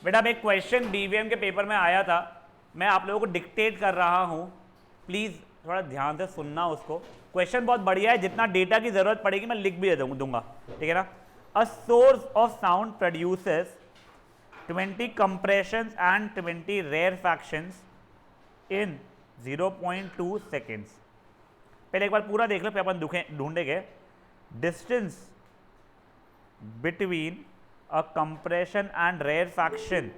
बेटा अब एक क्वेश्चन बीवीएम के पेपर में आया था, मैं आप लोगों को डिक्टेट कर रहा हूं, प्लीज थोड़ा ध्यान से सुनना उसको। क्वेश्चन बहुत बढ़िया है, जितना डेटा की जरूरत पड़ेगी मैं लिख भी दे दूंगा, ठीक है ना। A source of sound produces 20 compressions and 20 rarefactions in 0.2 seconds. पहले एक बार पूरा देख लो, फिर अपन ढूंढेंगे। Distance between a compression and rarefaction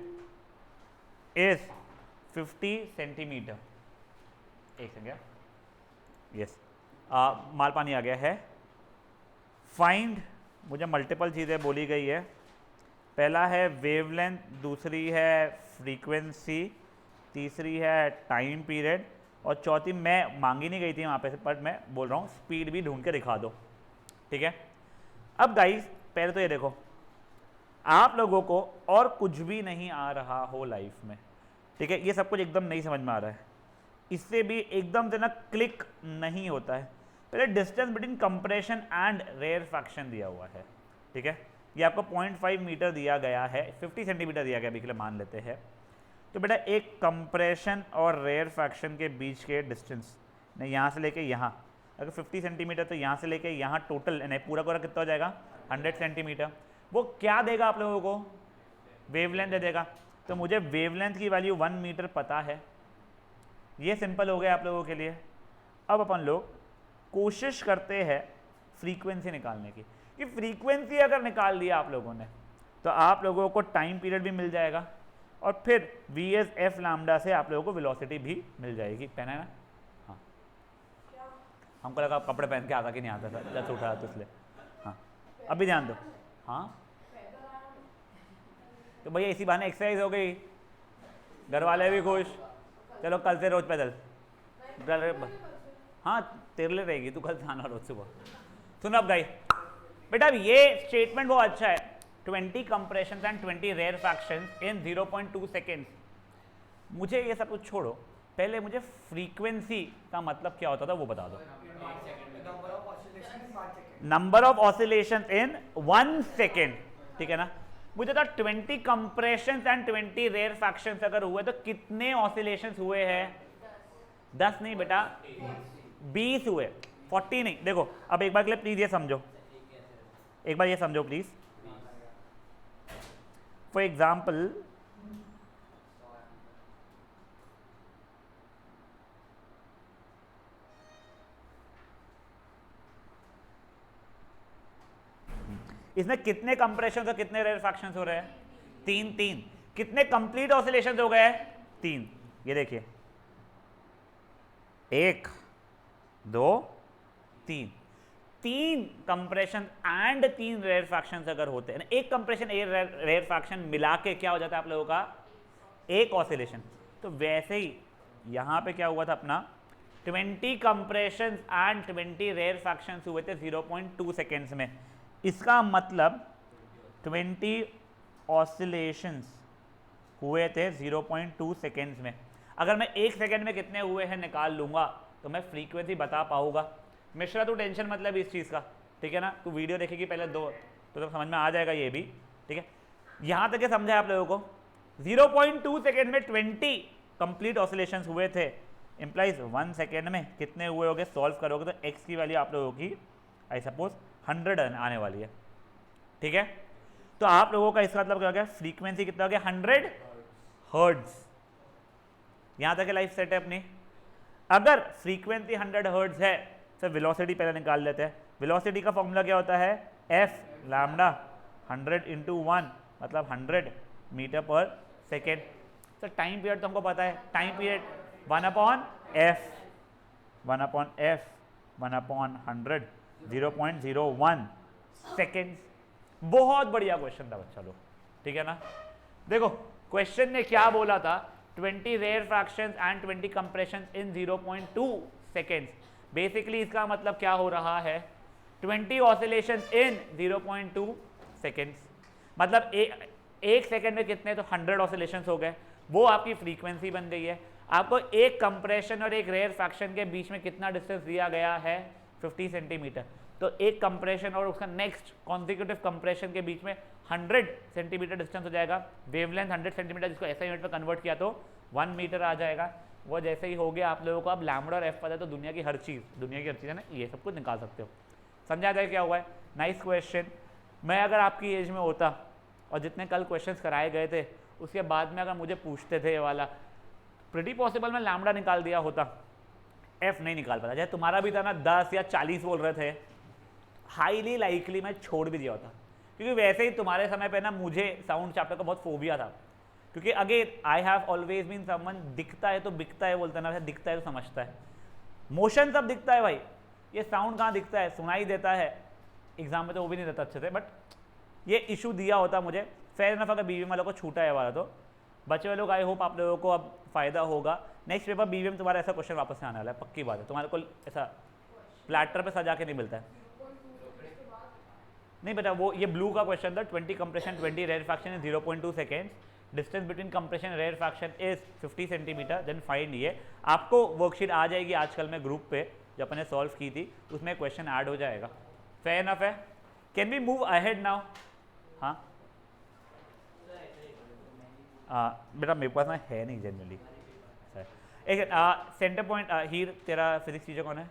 is 50 centimetre. एक सेकंड, यस माल पानी आ गया है। फाइंड, मुझे मल्टीपल चीज़ें बोली गई है। पहला है वेवलेंथ, दूसरी है फ्रीक्वेंसी, तीसरी है टाइम पीरियड, और चौथी मैं मांगी नहीं गई थी वहाँ पे से, पर मैं बोल रहा हूँ स्पीड भी ढूंढ के दिखा दो, ठीक है। अब गाइस पहले तो ये देखो, आप लोगों को और कुछ भी नहीं आ रहा हो लाइफ में, ठीक है, ये सब कुछ एकदम नहीं समझ में आ रहा है, इससे भी एकदम से ना क्लिक नहीं होता है। पहले distance between compression and rarefaction दिया हुआ है, ठीक है, ये आपको 0.5 मीटर दिया गया है, 50 सेंटीमीटर दिया गया अभी के लिए मान लेते हैं। तो बेटा एक कंप्रेशन और रेयरफैक्शन के बीच के डिस्टेंस ने यहाँ से लेके यहाँ, अगर 50 सेंटीमीटर तो यहाँ से लेके यहाँ टोटल यानी पूरा पूरा कितना हो जाएगा 100 सेंटीमीटर। वो क्या देगा आप लोगों को, वेवलेंथ दे देगा। तो मुझे वेवलेंथ की वैल्यू 1 मीटर पता है, ये सिंपल हो गया आप लोगों के लिए। अब अपन लोग कोशिश करते हैं फ्रीक्वेंसी निकालने की, कि फ्रीक्वेंसी अगर निकाल लिया आप लोगों ने तो आप लोगों को टाइम पीरियड भी मिल जाएगा, और फिर वी एस एफ लैम्डा से आप लोगों को वेलोसिटी भी मिल जाएगी। पहना है ना? हाँ, हमको लगा कपड़े पहन के आता कि नहीं आता था, जब उठा तो इसलिए। हाँ अभी ध्यान दो। हाँ तो भैया इसी बहाने एक्सरसाइज हो गई, घर वाले भी खुश, चलो कल से रोज पैदल। हाँ तेरे लिए रहेगी, तू कल से आना रोज सुबह। सुनो अब गाइस, बेटा ये स्टेटमेंट बहुत अच्छा है, 20 compressions and 20 rarefactions in 0.2 seconds. मुझे ये सब कुछ छोड़ो, पहले मुझे फ्रीक्वेंसी का मतलब क्या होता था वो बता दो। Number of oscillations in 1 second, ठीक है ना। मुझे था 20 कंप्रेशंस एंड 20 रेयरफैक्शंस अगर हुए तो कितने ऑसिलेशंस हुए हैं? 10 नहीं बेटा, 20 हुए, 40 नहीं। देखो अब एक बार के लिए प्लीज ये समझो, एक बार ये समझो प्लीज। फॉर एग्जाम्पल इसमें कितने कंप्रेशन और कितने रेयरफैक्शंस हो रहे हैं? 3। कितने कंप्लीट ऑसिलेशंस हो गए? 3। ये देखिए 1 2 3 3 कंप्रेशन एंड 3 रेयरफैक्शंस अगर होते हैं, एक कंप्रेशन एक रेयरफैक्शन मिला के क्या हो जाता है आप लोगों का? एक ऑसिलेशन। तो वैसे ही यहां पे क्या हुआ था अपना, 20 कंप्रेशन एंड 20 रेयरफैक्शंस हुए थे 0.2 सेकेंड्स में। इसका मतलब 20 ऑसिलेशंस हुए थे 0.2 सेकेंड्स में। अगर मैं 1 सेकेंड में कितने हुए हैं निकाल लूंगा तो मैं फ्रीक्वेंसी बता पाऊंगा। मिश्रा तू टेंशन मतलब इस चीज़ का, ठीक है ना, तू वीडियो देखेगी पहले 2 तो समझ में आ जाएगा ये भी, ठीक है। यहाँ तक समझा आप लोगों को, 0.2 सेकेंड में 20 कंप्लीट ऑसिलेशंस हुए थे, इंप्लाइज 1 सेकेंड में कितने हुए होंगे? सॉल्व करोगे तो एक्स की वैल्यू आप लोगों की आई सपोज 100 आने वाली है, ठीक है। तो आप लोगों का इसका मतलब क्या हो गया? फ्रीक्वेंसी कितना हो गया? 100 हर्ट्ज। यहां तक लाइफ सेट है अपनी। अगर फ्रीक्वेंसी 100 हर्ट्ज है तो वेलोसिटी पहले निकाल लेते हैं। वेलोसिटी का फॉर्मूला क्या होता है? एफ लैम्डा 100 × 1 मतलब 100 मीटर पर सेकेंड। तो टाइम पीरियड तो हमको पता है, टाइम पीरियड 1/f 1/100 0.01 सेकेंड। बहुत बढ़िया क्वेश्चन था बच्चा लोग, ठीक है ना। देखो क्वेश्चन ने क्या बोला था, 20 rarefactions and 20 compressions in 0.2 seconds. Basically इसका मतलब क्या हो रहा है? 20 ऑसिलेशंस इन 0.2 सेकेंड्स, मतलब एक सेकेंड में कितने? तो 100 ऑसिलेशंस हो गए, वो आपकी फ्रीक्वेंसी बन गई है। आपको एक कंप्रेशन और एक रेयरफैक्शन के बीच में कितना डिस्टेंस दिया गया है? 50 सेंटीमीटर। तो एक कंप्रेशन और उसका नेक्स्ट कॉन्सिक्यूटिव कंप्रेशन के बीच में 100 सेंटीमीटर डिस्टेंस हो जाएगा। वेवलेंथ 100 सेंटीमीटर, जिसको ऐसा यूनिट में कन्वर्ट किया तो 1 मीटर आ जाएगा। वो जैसे ही हो गया आप लोगों को, अब लैम्बडा और एफ पता है तो दुनिया की हर चीज़ है ना, ये सब कुछ निकाल सकते हो। समझा जाए क्या हुआ है? Nice question. मैं अगर आपकी एज में होता और जितने कल क्वेश्चंस कराए गए थे उसके बाद में अगर मुझे पूछते थे ये वाला, प्रिटी पॉसिबल मैं लैम्बडा निकाल दिया होता, एफ नहीं निकाल पाता। चाहे तुम्हारा भी था ना 10 या 40 बोल रहे थे, हाईली लाइकली मैं छोड़ भी दिया होता, क्योंकि वैसे ही तुम्हारे समय पे ना मुझे साउंड चैप्टर का बहुत फोबिया था। क्योंकि again I have always been someone, दिखता है तो बिकता है बोलते ना, दिखता है तो समझता है। मोशन सब दिखता है भाई, ये साउंड कहाँ दिखता है? सुनाई देता है, एग्जाम में तो वो भी नहीं देता अच्छे से, बट ये इशू दिया होता मुझे। फेयर इनफ अगर बीवीएम वालों को छूटा है वाला तो बचे हुए लोग, आई होप आप लोगों को अब फायदा होगा। नेक्स्ट पेपर बीवीएम तुम्हारा ऐसा क्वेश्चन वापस से आने वाला है, पक्की बात है। तुम्हारे को ऐसा प्लेटर पे सजा के नहीं मिलता है। नहीं बेटा, वो ये ब्लू का क्वेश्चन था, 20 compression 20 rarefaction in 0.2 seconds, distance between compression rarefaction is 50 centimetre, then find. ये आपको वर्कशीट आ जाएगी आजकल में ग्रुप पे, जो अपने सॉल्व की थी, उसमें क्वेश्चन ऐड हो जाएगा। फेयर इनफ है? Can we move ahead now? हाँ बेटा मेरे पास ना है नहीं जनरली। एक सेंटर पॉइंट हीर, तेरा फिजिक्स टीचर कौन है?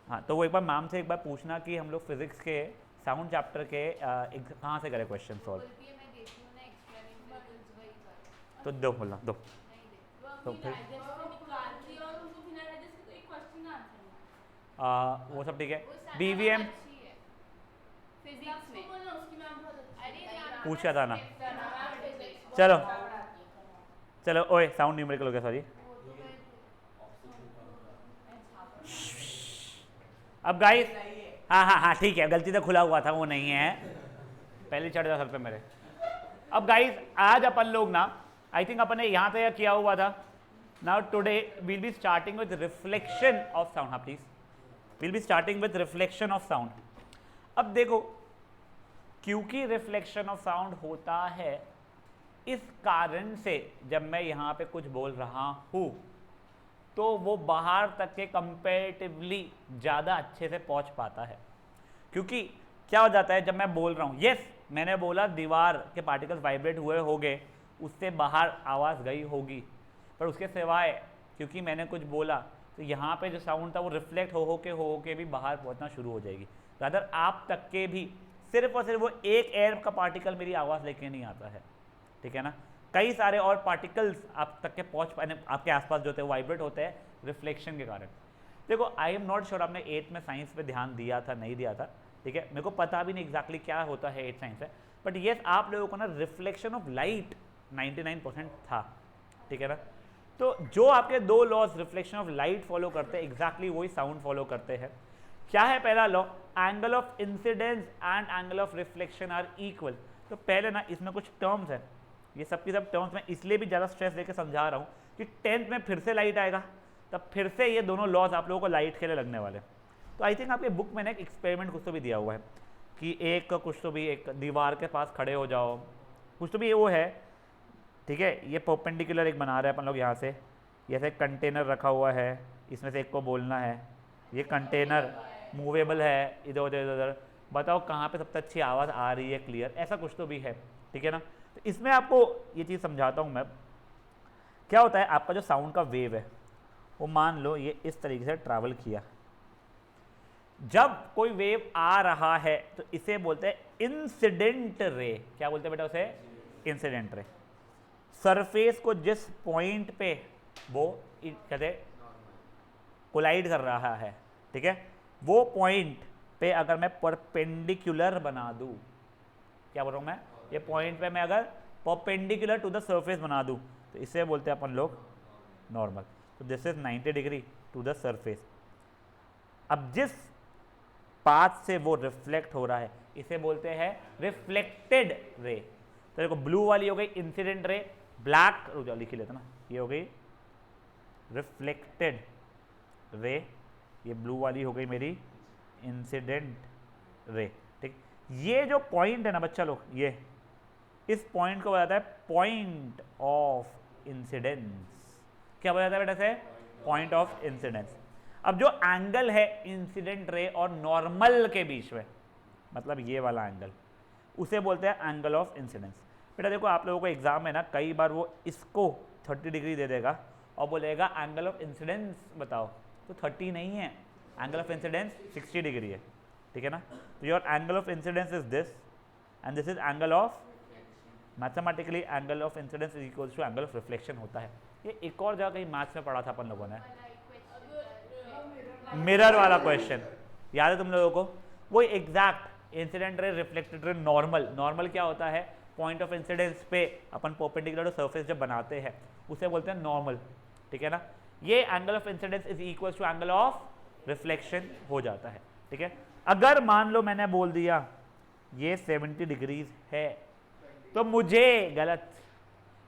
हाँ, तो वो एक बार मैम से एक बार पूछना कि हम लोग फिजिक्स के साउंड चैप्टर के कहाँ से करें क्वेश्चन सॉल्व। तो दो बोलना दो, तो फिर वो सब ठीक है। बीवीएम पूछा था ना, चलो चलो, ओए साउंड न्यूमेरिकल हो गया, सॉरी। अब गाइस, हाँ ठीक है, गलती से खुला हुआ था, वो नहीं है, पहले चढ़ जाओ सर पे मेरे। अब गाइस आज अपन लोग ना, आई थिंक अपन ने यहाँ पे किया हुआ था। Now today will be starting with reflection of sound. हाँ please, will be starting with reflection of sound. अब देखो, क्योंकि रिफ्लेक्शन ऑफ साउंड होता है, इस कारण से जब मैं यहाँ पे कुछ बोल रहा हूँ तो वो बाहर तक के कंपैरेटिवली ज़्यादा अच्छे से पहुँच पाता है। क्योंकि क्या हो जाता है, जब मैं बोल रहा हूँ, यस मैंने बोला दीवार के पार्टिकल्स वाइब्रेट हुए होंगे, उससे बाहर आवाज़ गई होगी, पर उसके सिवाय क्योंकि मैंने कुछ बोला तो यहाँ पे जो साउंड था वो रिफ्लेक्ट हो के भी बाहर पहुँचना शुरू हो जाएगी। रादर आप तक के भी सिर्फ और सिर्फ वो एक एयर का पार्टिकल मेरी आवाज़ लेके नहीं आता है, ठीक है ना। कई सारे और पार्टिकल्स आप तक के पहुँच पाने, आपके आसपास जो होते हैं वाइब्रेट होते हैं रिफ्लेक्शन के कारण। देखो आई एम नॉट श्योर आपने 8th में साइंस पे ध्यान दिया था नहीं दिया था, ठीक है, मेरे को पता भी नहीं एग्जैक्टली क्या होता है 8th साइंस में, बट येस आप लोगों को ना रिफ्लेक्शन ऑफ लाइट 99% था, ठीक है ना। तो जो आपके दो laws reflection of light follow करते हैं, एग्जैक्टली वही साउंड फॉलो करते हैं। क्या है पहला law? Angle of incidence and angle of reflection are equal. तो पहले ना इसमें कुछ टर्म्स है, ये सब की सब टर्म्स में इसलिए भी ज़्यादा स्ट्रेस देकर समझा रहा हूँ कि 10th में फिर से लाइट आएगा, तब फिर से ये दोनों लॉज आप लोगों को लाइट के लिए लगने वाले। तो आई थिंक आपके बुक में ना एक एक्सपेरिमेंट कुछ तो भी दिया हुआ है कि एक कुछ तो भी एक दीवार के पास खड़े हो जाओ, कुछ तो भी वो है, ठीक है। ये परपेंडिकुलर एक बना रहे हैं अपन लोग यहाँ से, जैसे कंटेनर रखा हुआ है, इसमें से एक को बोलना है, ये कंटेनर मूवेबल है, इधर उधर इधर उधर, बताओ कहाँ पे सबसे अच्छी आवाज़ आ रही है क्लियर, ऐसा कुछ तो भी है, ठीक है ना। तो इसमें आपको ये चीज़ समझाता हूँ मैं। क्या होता है, आपका जो साउंड का वेव है वो मान लो ये इस तरीके से ट्रैवल किया, जब कोई वेव आ रहा है तो इसे बोलते हैं इंसिडेंट रे। क्या बोलते हैं बेटा उसे? Incident ray. सरफेस को जिस पॉइंट पे वो कहते कोलाइड कर रहा है, ठीक है, वो पॉइंट पे अगर मैं परपेंडिकुलर बना दूं, क्या बोल रहा हूं मैं, ये पॉइंट पे मैं अगर परपेंडिकुलर टू द सरफेस बना दूं तो इसे बोलते हैं अपन लोग नॉर्मल। तो this is 90 degree to the surface. अब जिस पाथ से वो रिफ्लेक्ट हो रहा है इसे बोलते हैं रिफ्लेक्टेड रे। तो देखो ब्लू वाली हो गई इंसिडेंट रे, ब्लैक लिख लेते ना, ये हो गई रिफ्लेक्टेड रे, ये ब्लू वाली हो गई मेरी इंसिडेंट रे, ठीक। ये जो पॉइंट है ना बच्चा लोग, ये इस पॉइंट को बताता है पॉइंट ऑफ इंसिडेंस। क्या बताता है बेटा से? Point of incidence. अब जो एंगल है इंसिडेंट रे और नॉर्मल के बीच में, मतलब ये वाला एंगल, उसे बोलते हैं एंगल ऑफ इंसिडेंस। बेटा देखो आप लोगों को एग्जाम में ना कई बार वो इसको 30 डिग्री दे देगा और बोलेगा एंगल ऑफ इंसिडेंस बताओ, तो 30 नहीं है, एंगल ऑफ इंसिडेंस 60 डिग्री है, ठीक है ना। तो your angle of incidence is this and this is angle of, mathematically angle of incidence is equal to angle of reflection होता है। ये एक और जगह कहीं मैथ्स में पढ़ा था अपन लोगों ने, मिरर वाला क्वेश्चन याद है तुम लोगों को, वो exact incident ray reflected ray normal, normal क्या होता है, पॉइंट ऑफ इंसिडेंस पे अपन परपेंडिकुलर सरफेस जब बनाते हैं उसे बोलते हैं नॉर्मल, ठीक है ना। ये angle of incidence is equal to angle of reflection हो जाता है, ठीक है। अगर मान लो मैंने बोल दिया ये 70 डिग्रीज है, तो मुझे गलत,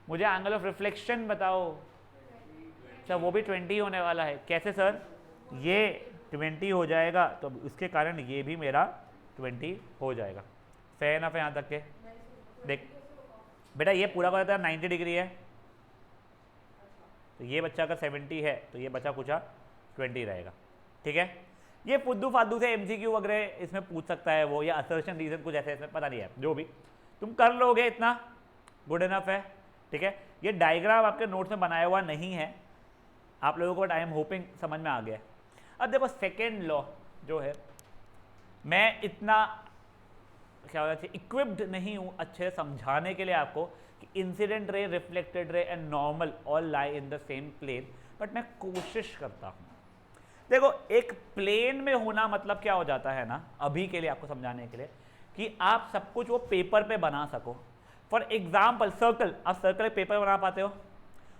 मुझे एंगल ऑफ रिफ्लेक्शन बताओ, अच्छा वो भी 20 होने वाला है, कैसे सर, ये 20 हो जाएगा तो उसके कारण ये भी मेरा 20 हो जाएगा। फेयर ना, यहाँ तक के देख बेटा, ये पूरा का 90 डिग्री है, तो ये बच्चा का 70 है तो ये बचा कुछ 20 रहेगा, ठीक है। ये फुद्दू फादू से MCQ वगैरह इसमें पूछ सकता है वो, या असर्शन रीजन कुछ ऐसे इसमें पता नहीं है, जो भी तुम कर लोगे इतना गुड इनफ है, ठीक है। ये डायग्राम आपके नोट्स में बनाया हुआ नहीं है आप लोगों को, बट आई एम होपिंग समझ में आ गया। अब देखो सेकेंड लॉ जो है, मैं इतना क्या होता है इक्विप्ड नहीं हूँ अच्छे से समझाने के लिए आपको कि incident ray, reflected ray and normal all lie in the same plane, but मैं कोशिश करता हूँ। देखो एक प्लेन में होना मतलब क्या हो जाता है ना, अभी के लिए आपको समझाने के लिए, कि आप सब कुछ वो पेपर पे बना सको। फॉर एग्जाम्पल सर्कल, आप सर्कल एक पेपर बना पाते हो,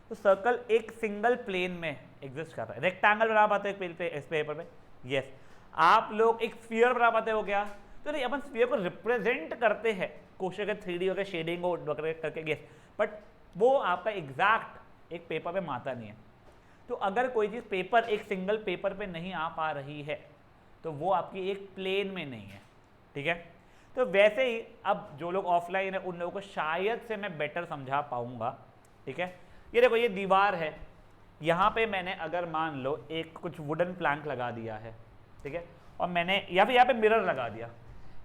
तो सर्कल एक सिंगल प्लेन में एग्जिस्ट कर रहा है। रेक्टेंगल बना पाते हो इस पेपर पे, यस। आप लोग एक स्फीयर बना पाते हो क्या, तो नहीं, अपन स्फीयर को रिप्रेजेंट करते हैं, कोशिश करके 3D वगैरह शेडिंग वगैरह करके, यस, बट वो आपका एग्जैक्ट एक पेपर पे माता नहीं है। तो अगर कोई चीज़ पेपर, एक सिंगल पेपर पे नहीं आ पा रही है तो वो आपकी एक प्लेन में नहीं है, ठीक है। तो वैसे ही अब जो लोग ऑफलाइन है उन लोगों को शायद से मैं बेटर समझा पाऊंगा, ठीक है। ये देखो ये दीवार है, यहाँ पे मैंने अगर मान लो एक कुछ वुडन प्लैंक लगा दिया है, ठीक है, और मैंने या फिर यहाँ पे मिरर लगा दिया,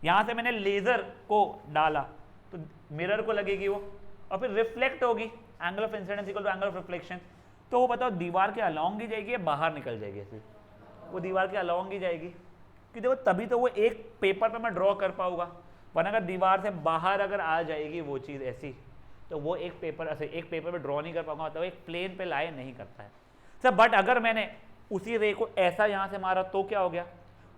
यहाँ से मैंने लेज़र को डाला तो मिरर को लगेगी वो, और फिर रिफ्लेक्ट होगी, angle of incidence equal to angle of reflection. तो वो बताओ दीवार के अलॉन्ग ही जाएगी या बाहर निकल जाएगी, ऐसे वो दीवार के अलॉन्ग ही जाएगी, कि देखो तभी तो वो एक पेपर पे मैं ड्रॉ कर पाऊंगा, वरना अगर दीवार से बाहर अगर आ जाएगी वो चीज़ ऐसी, तो वो एक पेपर ऐसे एक पेपर पे ड्रॉ नहीं कर पाऊंगा, तो एक प्लेन पे लाए नहीं करता है सर। बट अगर मैंने उसी रे को ऐसा यहाँ से मारा तो क्या हो गया,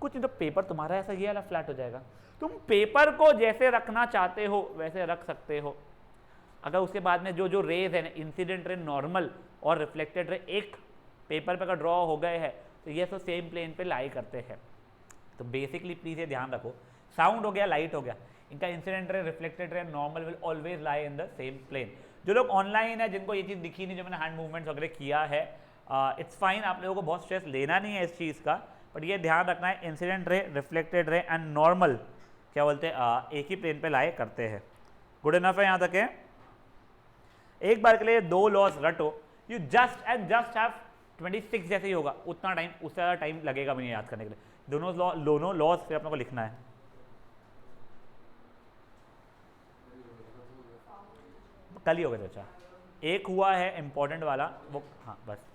कुछ नहीं, तो पेपर तुम्हारा ऐसा ये वाला फ्लैट हो जाएगा। तुम पेपर को जैसे रखना चाहते हो वैसे रख सकते हो, अगर उसके बाद में जो जो रेज है, इंसिडेंट रे, नॉर्मल और रिफ्लेक्टेड रे एक पेपर पे अगर ड्रॉ हो गए हैं तो ये तो सेम प्लेन पे लाई करते हैं। तो बेसिकली प्लीज़ ये ध्यान रखो, साउंड हो गया, लाइट हो गया, इनका incident ray, reflected ray, normal will always lie in the same plane. जो लोग ऑनलाइन है, जिनको ये चीज़ दिखी नहीं, जो मैंने हैंड मूवमेंट्स वगैरह किया है, इट्स फाइन, आप लोगों को बहुत स्ट्रेस लेना नहीं है इस चीज़ का, बट ये ध्यान रखना है incident ray, reflected ray and normal क्या बोलते हैं एक ही प्लेन पे लाए करते हैं। गुड इनफ है यहाँ तक है। एक बार के लिए दो लॉस रटो, you just and just have 26 जैसे ही होगा उतना टाइम, उससे ज़्यादा टाइम लगेगा मुझे याद करने के लिए। दोनों लॉस फिर अपने को लिखना है। कल ही हो गया अच्छा, एक हुआ है इंपॉर्टेंट वाला वो, हाँ बस।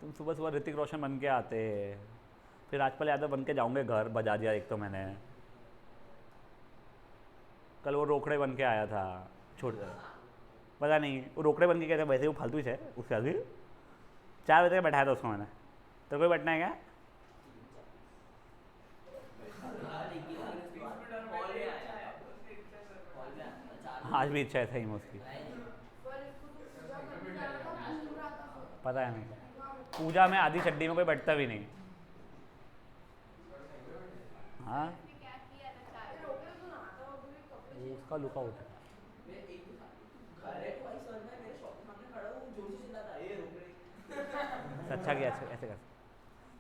तुम सुबह सुबह ऋतिक रोशन बन के आते, फिर राजपाल यादव बन के जाऊंगे घर, बजा दिया एक तो मैंने। कल वो रोकड़े बन के आया था, छोड़ पता नहीं वो रोकड़े बन के कहते, वैसे वो फालतू है, उसके आगे 4 बजे तक बैठाया था उसको मैंने। तो कोई बैठना है क्या? आज भी इच्छा है सही में उसकी, पता है नहीं, पूजा में आधी चड्डी में कोई बैठता भी नहीं। हाँ उसका लुका होता है। अच्छा किया, ऐसे कर।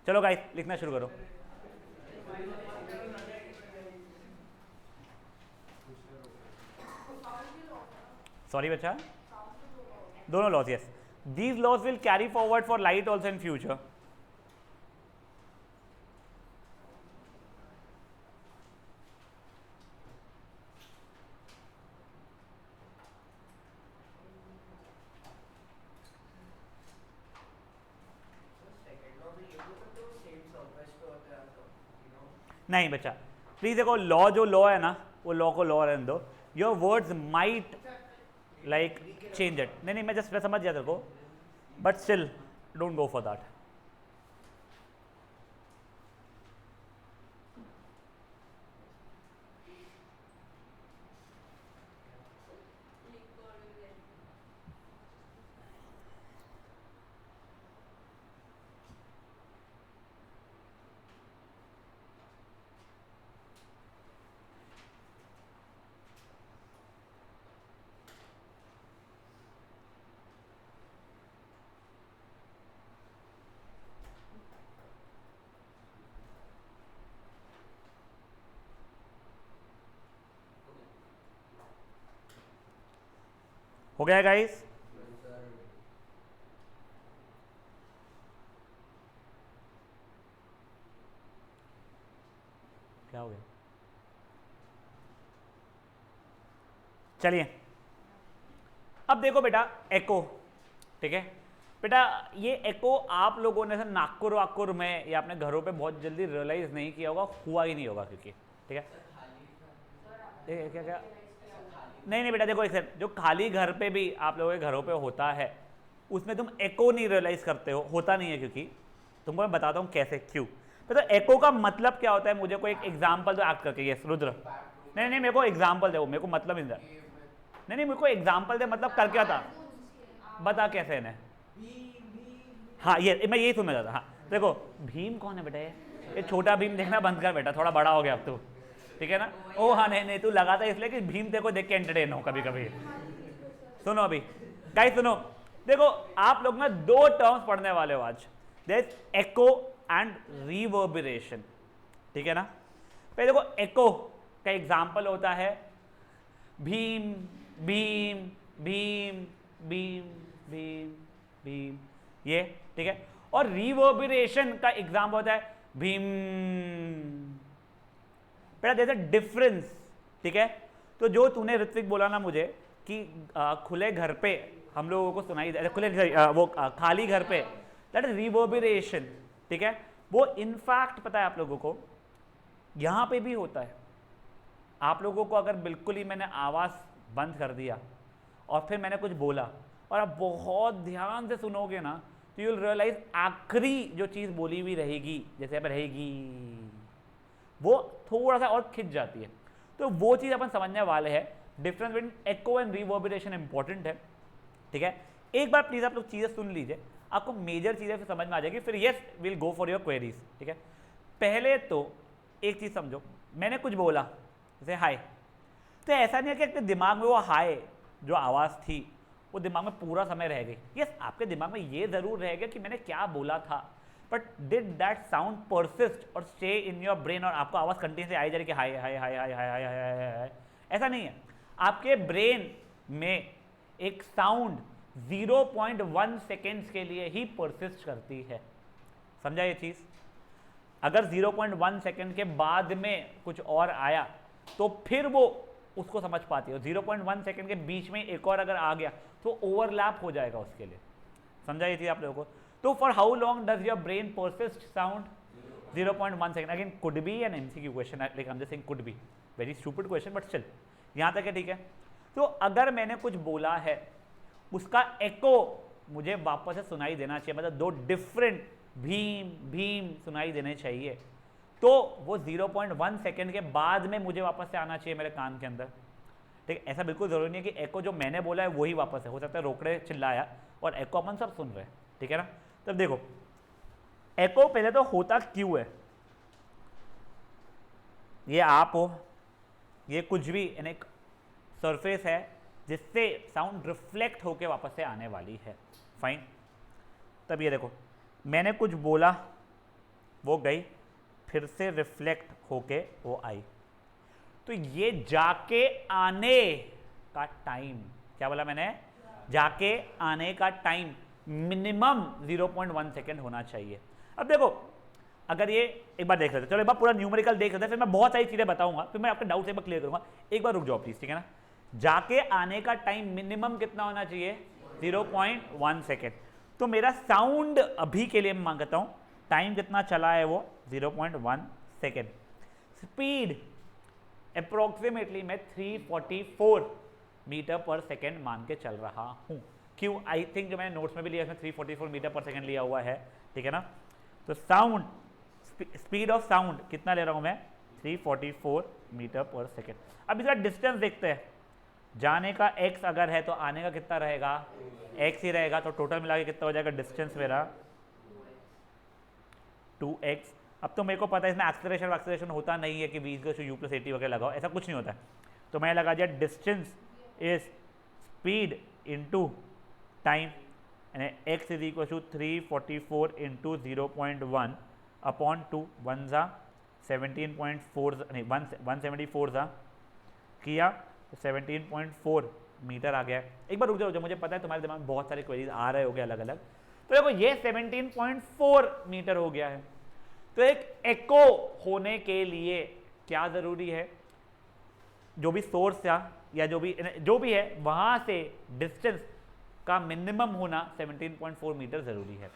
चलो गाइस लिखना शुरू करो। सॉरी बच्चा, दोनों laws, yes. These laws will carry forward for light also in future. नहीं बच्चा प्लीज देखो, लॉ जो लॉ है ना, वो लॉ को लॉ रहने दो। Your words might like change it. नहीं नहीं, मैं जस्ट समझ गया तेरे को, but still don't go for that. हो गया गाइस? क्या हो गया? चलिए अब देखो बेटा, एको, ठीक है बेटा, ये एको आप लोगों ने नागपुर वागपुर में या अपने घरों पे बहुत जल्दी रियलाइज नहीं किया होगा, हुआ ही नहीं होगा क्योंकि, ठीक है। क्या क्या? नहीं नहीं बेटा देखो, एक सेकंड, जो खाली घर पे भी आप लोगों के घरों पे होता है, उसमें तुम एको नहीं रियलाइज करते हो, होता नहीं है, क्योंकि तुमको मैं बताता हूँ कैसे, क्यों। तो एको का मतलब क्या होता है, मुझे कोई एक एग्जाम्पल तो एक्ट करके, यस रुद्र। नहीं नहीं, मेरे को एग्जाम्पल दो, मेरे को मतलब नहीं, नहीं मेरे को एग्जाम्पल दे, मतलब कर क्या था, बता कैसे इन्हें। हाँ ये मैं यही सुनना चाहता। हाँ देखो, भीम कौन है बेटा? ये छोटा भीम देखना बंद कर बेटा, थोड़ा बड़ा हो गया अब तू, ठीक है ना। ओ हाँ, नहीं नहीं, तू लगाता इसलिए कि भीम तेरे को देख के एंटरटेन हो कभी कभी। सुनो अभी गाइस, सुनो, देखो आप लोग ना दो टर्म्स पढ़ने वाले हो आज, there is echo and reverberation, ठीक है ना। पहले देखो, एको का एग्जांपल होता है भीम भीम भीम भीम भीम भीम, ये ठीक है। और रिवर्बरेशन का एग्जांपल होता है भीम। बेटा देयर इज अ डिफरेंस, ठीक है। तो जो तूने ऋत्विक बोला ना मुझे कि खुले घर पे हम लोगों को सुनाई दे, खुले वो खाली घर पे, दैट इज रिवर्बरेशन, ठीक है। वो इनफैक्ट पता है आप लोगों को, यहां पे भी होता है। आप लोगों को अगर बिल्कुल ही मैंने आवाज बंद कर दिया और फिर मैंने कुछ बोला और आप बहुत ध्यान से सुनोगे ना, तो यू विल रियलाइज आखिरी जो चीज बोली हुई रहेगी, जैसे अब रहेगी, वो थोड़ा सा और खिंच जाती है। तो वो चीज अपन समझने वाले हैं, difference between echo and reverberation important है, ठीक है। एक बार प्लीज आप लोग चीजें सुन लीजिए, आपको मेजर चीजें फिर समझ में आ जाएगी, फिर yes will go for your queries, ठीक है। पहले तो एक चीज समझो, मैंने कुछ बोला जैसे हाय, तो ऐसा नहीं है कि दिमाग में वो हाय जो आवाज थी वो दिमाग में पूरा समय रह गई। यस आपके दिमाग में ये जरूर रह गया कि मैंने क्या बोला था, but did that sound persist और स्टे इन योर ब्रेन, और आपको आवाज कंटिन्यूसली आई जा रही कि हाय हाय हाय हाय हाय हाय हाय हाय? ऐसा नहीं है। आपके ब्रेन में एक साउंड 0.1 सेकेंड्स के लिए ही परसिस्ट करती है, समझा ये चीज। अगर 0.1 सेकेंड के बाद में कुछ और आया तो फिर वो उसको समझ पाती है, 0.1 सेकेंड के बीच में एक और अगर आ गया तो ओवरलैप हो जाएगा उसके लिए, समझा ये चीज आप लोगों को। तो for how long does your brain persist sound? 0.1 second. Again could be an MCQ question, like I am just saying could be, very stupid question, but still यहां तक है, ठीक है। तो अगर मैंने कुछ बोला है उसका एको मुझे वापस से सुनाई देना चाहिए, मतलब दो डिफरेंट भीम भीम सुनाई देने चाहिए, तो वो 0.1 सेकेंड के बाद में मुझे वापस से आना चाहिए मेरे कान के अंदर, ठीक है। ऐसा बिल्कुल जरूरी नहीं है कि एको जो मैंने बोला है वही वापस है, हो सकता है रोकड़े चिल्लाया और एको अपन सब सुन रहे हैं, ठीक है ना। तब देखो एको पहले तो होता क्यों है, ये आप हो, ये कुछ भी एक सरफेस है जिससे साउंड रिफ्लेक्ट होके वापस से आने वाली है, फाइन। तब ये देखो मैंने कुछ बोला वो गई, फिर से रिफ्लेक्ट होके वो आई। तो ये जाके आने का टाइम, क्या बोला मैंने, जाके आने का टाइम मिनिमम 0.1 सेकेंड होना चाहिए। अब देखो अगर ये एक बार देख लेते, चलो एक बार पूरा न्यूमेरिकल देख लेते हैं, फिर मैं बहुत सारी चीजें बताऊंगा, फिर मैं आपके डाउट एक बार क्लियर करूंगा। एक बार रुक जाओ प्लीज, ठीक है ना। जाके आने का टाइम मिनिमम कितना होना चाहिए, 0.1 सेकेंड। तो मेरा साउंड अभी के लिए मैं मांगता हूं टाइम कितना चला है, वो 0.1 सेकेंड। स्पीड अप्रोक्सीमेटली मैं 344 मीटर पर सेकेंड मान के चल रहा हूं। क्यों, आई थिंक जो मैंने नोट्स में भी लिया इसमें 344 मीटर पर सेकेंड लिया हुआ है, ठीक है ना। तो साउंड स्पीड ऑफ साउंड कितना ले रहा हूं मैं, 344 मीटर पर सेकेंड। अब इसका डिस्टेंस देखते हैं, जाने का x अगर है तो आने का कितना रहेगा, x ही रहेगा। तो टोटल मिला के कितना हो जाएगा डिस्टेंस मेरा, 2x। अब तो मेरे को पता है इसमें एक्सेलरेशन होता नहीं है कि v=u+at वगैरह लगाओ, ऐसा कुछ नहीं होता है। तो मैं लगा दिया distance is speed into time, यानी x = 344 × 0.1 अपॉन 2, 1 ज़ा 17.4 नहीं 174 ज़ा किया, तो 17.4 मीटर आ गया। एक बार रुक जाओ, मुझे पता है तुम्हारे दिमाग में बहुत सारे क्वेरीज आ रहे होंगे अलग अलग। तो देखो ये 17.4 मीटर हो गया है। तो एक एको होने के लिए क्या जरूरी है, जो भी सोर्स था या जो भी है वहां से डिस्टेंस का मिनिमम होना 17.4 मीटर जरूरी है।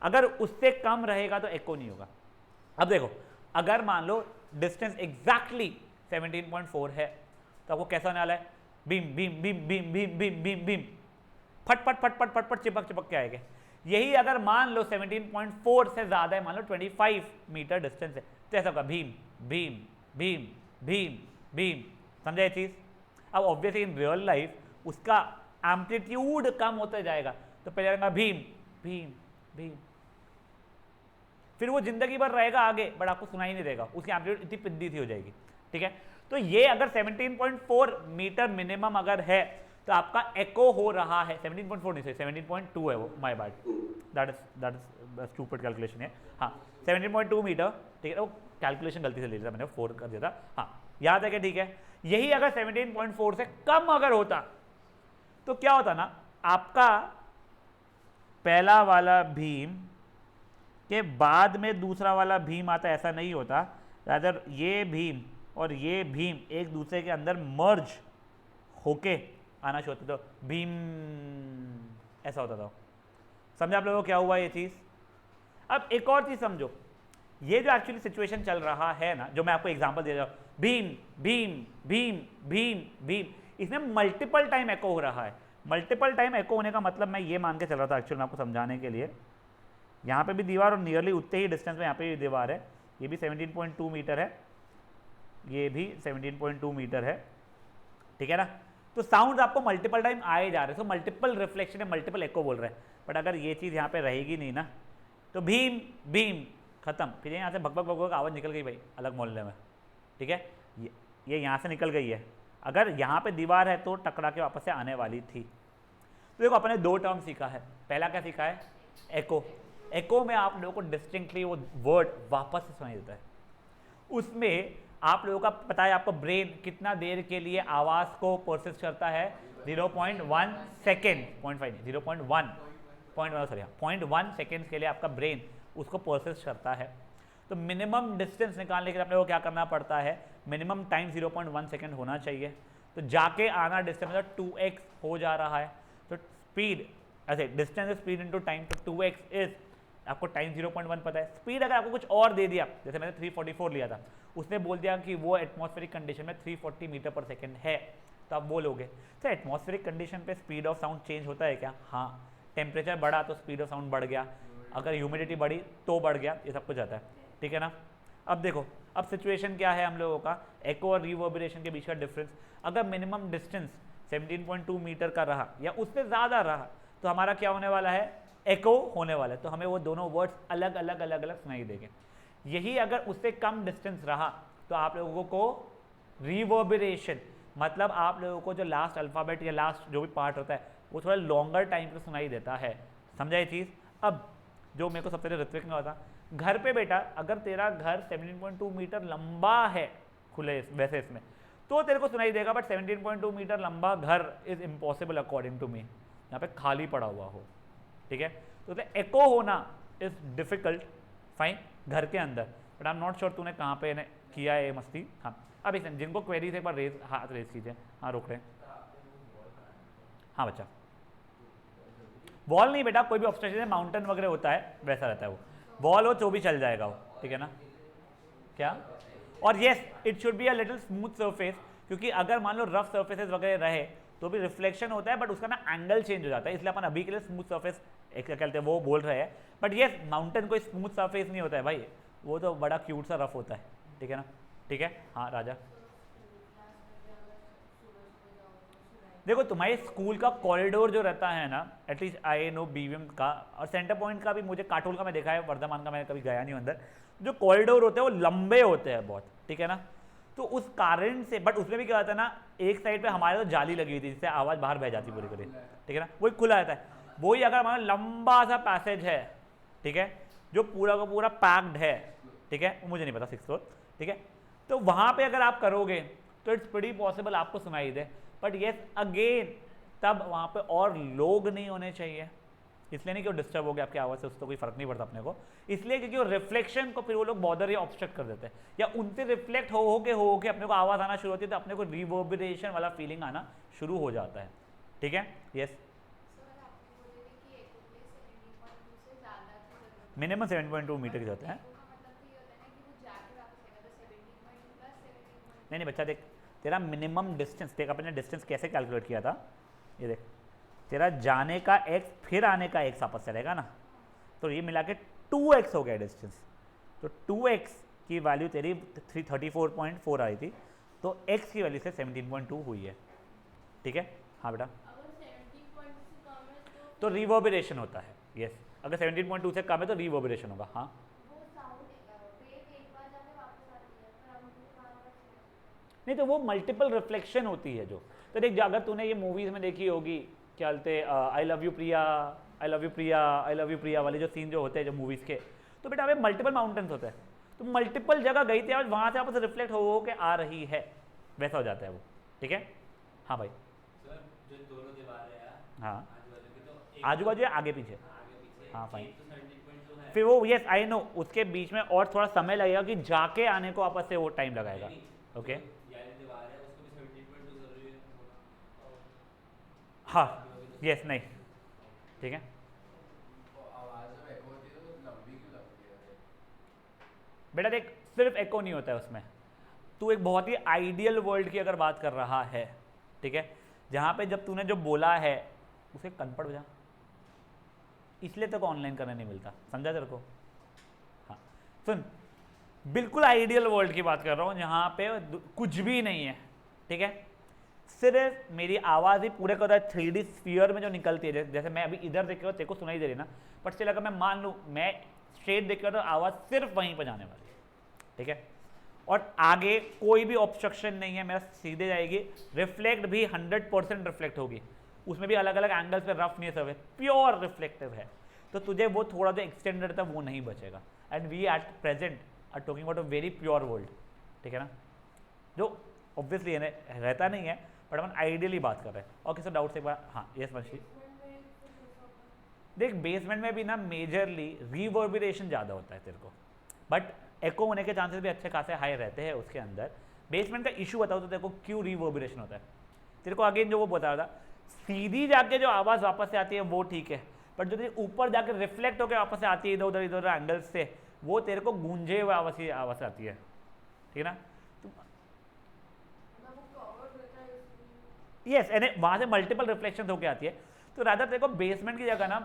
अगर उससे कम रहेगा तो एको नहीं होगा। अब देखो अगर मान लो डिस्टेंस एग्जैक्टली 17.4 है तो आपको कैसा होने वाला है, beam beam beam beam beam beam beam beam, फट फट फट फट फट फट चिपक चिपक के आएगा। यही अगर मान लो 17.4 से ज्यादा है, मान लो 25 मीटर डिस्टेंस है, तो ऐसा होगा भीम भीम भीम भीम भीम। समझा ये चीज। अब ऑब्वियसली इन रियल लाइफ उसका एम्पलीट्यूड कम होता जाएगा, तो पहले आएगा भीम भीम भीम, फिर वो जिंदगी भर रहेगा आगे, बट आपको सुनाई नहीं देगा, उसकी एम्पलीट्यूड इतनी पिद्दी सी हो जाएगी, ठीक है। तो ये अगर 17.4 मीटर मिनिमम अगर है तो आपका एको हो रहा है, 17.4 नहीं, 17.2 है वो, my bad, that is stupid calculation है। हाँ 17.2 मीटर, ठीक है, वो कैलकुलेशन गलती से ले लिया मैंने, 4 कर दिया था। हाँ याद है क्या, ठीक है। यही अगर 17.4 से कम अगर होता तो क्या होता ना, आपका पहला वाला भीम के बाद में दूसरा वाला भीम आता, ऐसा नहीं होता, रादर ये भीम और ये भीम एक दूसरे के अंदर मर्ज होके आना शुरू होता, तो भीम ऐसा होता था। समझा आप लोगों को क्या हुआ ये चीज। अब एक और चीज समझो, ये जो एक्चुअली सिचुएशन चल रहा है ना, जो मैं आपको एग्जांपल दे रहा हूं, भीम भीम भीम भीम भीम, इसमें मल्टीपल टाइम एको हो रहा है। मल्टीपल टाइम एको होने का मतलब मैं ये मान के चल रहा था एक्चुअली, मैं आपको समझाने के लिए, यहाँ पे भी दीवार और नियरली उतने ही डिस्टेंस में यहाँ पे भी दीवार है, ये भी 17.2 मीटर है, ये भी 17.2 मीटर है, ठीक है ना। तो साउंड आपको मल्टीपल टाइम आए जा रहे हैं, तो मल्टीपल रिफ्लेक्शन है, मल्टीपल एको बोल रहे हैं। बट अगर ये चीज़ यहाँ पे रहेगी नहीं ना, तो भीम भीम खत्म, फिर यहाँ से भग भग भग भग आवाज़ निकल गई भाई अलग मोहल्ले में, ठीक है, ये यहाँ से निकल गई है। अगर यहाँ पे दीवार है तो टकरा के वापस से आने वाली थी। तो देखो अपने 2 टर्म सीखा है। पहला क्या सीखा है, एको। एको में आप लोगों को डिस्टिंक्टली वो वर्ड वापस से सुनाई देता है। उसमें आप लोगों का पता है, आपको ब्रेन कितना देर के लिए आवाज़ को प्रोसेस करता है, 0.1 सेकेंड, 0.5 नहीं, 0.1 सेकेंड के लिए आपका ब्रेन उसको प्रोसेस करता है। तो मिनिमम डिस्टेंस निकालने के लिए अपने को क्या करना पड़ता है, मिनिमम टाइम 0.1 सेकेंड होना चाहिए। तो जाके आना डिस्टेंस मतलब 2x हो जा रहा है। तो स्पीड ऐसे डिस्टेंस स्पीड इनटू टाइम, तो 2x इज, आपको टाइम 0.1 पता है। स्पीड अगर आपको कुछ और दे दिया, जैसे मैंने 344 लिया था, उसने बोल दिया कि वो एटमॉस्फेरिक कंडीशन में 340 मीटर पर सेकेंड है, तो आप बोलोगे तो एटमॉस्फेरिक कंडीशन पे स्पीड ऑफ साउंड चेंज होता है क्या? हाँ, टेम्परेचर बढ़ा तो स्पीड ऑफ साउंड बढ़ गया, अगर ह्यूमिडिटी बढ़ी तो बढ़ गया, ये सब कुछ आता है, ठीक है ना। अब देखो, अब सिचुएशन क्या है हम लोगों का, एको और रिवर्बरेशन के बीच का डिफरेंस। अगर मिनिमम डिस्टेंस 17.2 मीटर का रहा या उससे ज़्यादा रहा, तो हमारा क्या होने वाला है, एको होने वाला है। तो हमें वो दोनों वर्ड्स अलग अलग अलग अलग सुनाई देंगे। यही अगर उससे कम डिस्टेंस रहा तो आप लोगों को रिवर्बरेशन, मतलब आप लोगों को जो लास्ट अल्फ़ाबेट या लास्ट जो भी पार्ट होता है वो थोड़ा लॉन्गर टाइम पर सुनाई देता है। समझा ये चीज़। अब जो मेरे को सबसे पहले ऋत्विक ने बताया, घर पे बेटा अगर तेरा घर 17.2 मीटर लंबा है खुले वैसे इसमें तो तेरे को सुनाई देगा, बट 17.2 मीटर लंबा घर is impossible according to me, यहाँ पे खाली पड़ा हुआ हो, ठीक है। तो एको होना इज डिफिकल्ट, फाइन, घर के अंदर, but I am not sure तूने कहाँ पे किया है ये मस्ती। हाँ अब एक जिनको क्वेरीज एक बार रेज हाथ रेज कीजिए। हाँ रोक रहे हैं, हाँ बच्चा, वॉल नहीं बेटा, कोई भी ऑब्स्ट्रक्शन माउंटेन वगैरह होता है वैसा रहता है वो, वॉल हो तो भी चल जाएगा वो, ठीक है ना। क्या, और yes it should be a little smooth surface, क्योंकि अगर मान लो रफ सर्फेसेस वगैरह रहे तो भी रिफ्लेक्शन होता है, बट उसका ना एंगल चेंज हो जाता है, इसलिए अपन अभी के लिए स्मूथ सरफेस एक क्या कहते हैं वो बोल रहे हैं। बट येस माउंटेन कोई स्मूथ सरफेस नहीं होता है भाई, वो तो बड़ा क्यूट सा रफ होता है, ठीक है ना, ठीक है। हाँ राजा, देखो तुम्हारे स्कूल का कॉरिडोर जो रहता है ना, एटलीस्ट आई नो बीवीएम का और सेंटर पॉइंट का भी, मुझे काटोल का मैं देखा है, वर्धमान का मैं कभी गया नहीं अंदर, जो कॉरिडोर होते हैं वो लंबे होते हैं बहुत, ठीक है ना। तो उस कारण से, बट उसमें भी क्या होता है ना, एक साइड पे हमारे तो जाली लगी हुई थी जिससे आवाज़ बाहर बह जाती पूरी पूरी, ठीक है ना, वही खुला रहता है। वही अगर हमारा लंबा सा पैसेज है, ठीक है, जो पूरा का पूरा पैक्ड है, ठीक है, मुझे नहीं पता 6th फ्लोर, ठीक है, तो वहाँ पे अगर आप करोगे तो इट्स प्रीटी पॉसिबल आपको सुनाई दे, बट येस अगेन तब वहाँ पे और लोग नहीं होने चाहिए, इसलिए नहीं कि वो डिस्टर्ब हो गया आपकी आवाज़ से, उसको कोई फर्क नहीं पड़ता अपने को, इसलिए क्योंकि वो रिफ्लेक्शन को फिर वो लोग बॉर्डर या ऑब्स्ट्रक्ट कर देते हैं, या उनसे रिफ्लेक्ट हो के अपने को आवाज़ आना शुरू होती है, तो अपने को रिवर्बरेशन वाला फीलिंग आना शुरू हो जाता है, ठीक है। यस मिनिमम 7.2 मीटर के होते हैं। नहीं बच्चा देख, तेरा मिनिमम डिस्टेंस देख, अपने डिस्टेंस कैसे कैलकुलेट किया था, ये देख, तेरा जाने का x फिर आने का x आपस से रहेगा ना, तो ये मिला के 2x हो गया डिस्टेंस, तो 2x की वैल्यू तेरी 34.4 आई थी, तो x की वैल्यू से 17.2 हुई है, ठीक है। हाँ बेटा, तो रिवर्बरेशन होता है, यस, अगर 17.2 से कम है तो रिवर्बरेशन होगा। हाँ नहीं तो वो मल्टीपल रिफ्लेक्शन होती है जो, तो देख अगर तूने ये मूवीज में देखी होगी क्या बोलते I love you Priya, I love you Priya, I love you Priya वाले जो सीन जो होते हैं जो मूवीज़ के, तो बेटा हमें मल्टीपल माउंटेन्स होते हैं, तो मल्टीपल जगह गई थी और वहाँ से आपस रिफ्लेक्ट हो के आ रही है, वैसा हो जाता है वो, ठीक है। हाँ भाई सर, जो दोनों दीवारें हैं, हाँ तो आजू बाजू है आगे पीछे, हाँ फाइन, तो 17.2 है, फिर वो यस आई नो उसके बीच में और थोड़ा समय लगेगा कि जाके आने को आपस से वो टाइम लगाएगा, ओके। दीवार है उसको भी 17.2 जरूरी है, हाँ यस नहीं, ठीक है। बेटा देख सिर्फ एको नहीं होता है उसमें, तू एक बहुत ही आइडियल वर्ल्ड की अगर बात कर रहा है, ठीक है, जहाँ पे जब तूने जो बोला है उसे कनपड़ हो जा, इसलिए तेरे को ऑनलाइन करने नहीं मिलता, समझा तेरे को। हाँ सुन, बिल्कुल आइडियल वर्ल्ड की बात कर रहा हूँ जहाँ पे कुछ भी नहीं है, ठीक है, सिर्फ मेरी आवाज़ ही पूरे का 3D स्फीयर में जो निकलती है, जैसे मैं अभी इधर देख रहा हूँ तेरे को सुनाई दे रही ना, बट स्टिल अगर मैं मान लूँ मैं स्ट्रेट देख रहा हूँ तो आवाज़ सिर्फ वहीं पर जाने वाली है, ठीक है, और आगे कोई भी ऑब्स्ट्रक्शन नहीं है, मेरा सीधे जाएगी, रिफ्लेक्ट भी 100% रिफ्लेक्ट होगी, उसमें भी अलग अलग एंगल्स पे रफ नहीं है, प्योर रिफ्लेक्टिव है, तो तुझे वो थोड़ा जो एक्सटेंडेड था वो नहीं बचेगा, and we at present are talking about a very pure world, ठीक है ना, जो ऑब्वियसली रहता नहीं है, बट अपन आइडियली बात कर रहे हैं। और किसी डाउट से एक बार, हाँ यस वंशी, देख बेसमेंट में भी ना मेजरली रिवर्बरेशन ज़्यादा होता है तेरे को, बट एको होने के चांसेस भी अच्छे खासे हाई रहते हैं उसके अंदर। बेसमेंट का इशू बताओ तो तेरे को क्यों रिवर्बरेशन होता है, तेरे को अगेन जो वो बता रहा था, सीधी जाके जो आवाज़ वापस से आती है वो ठीक है, बट जो तेरे ऊपर जाके रिफ्लेक्ट होकर वापस से आती है इधर उधर एंगल्स से, वो तेरे को गूंजे हुए आवाज़ आती है, ठीक है ना। यस वहाँ से मल्टीपल रिफ्लेक्शन होके आती है, तो रादर तेरे को बेसमेंट की जगह ना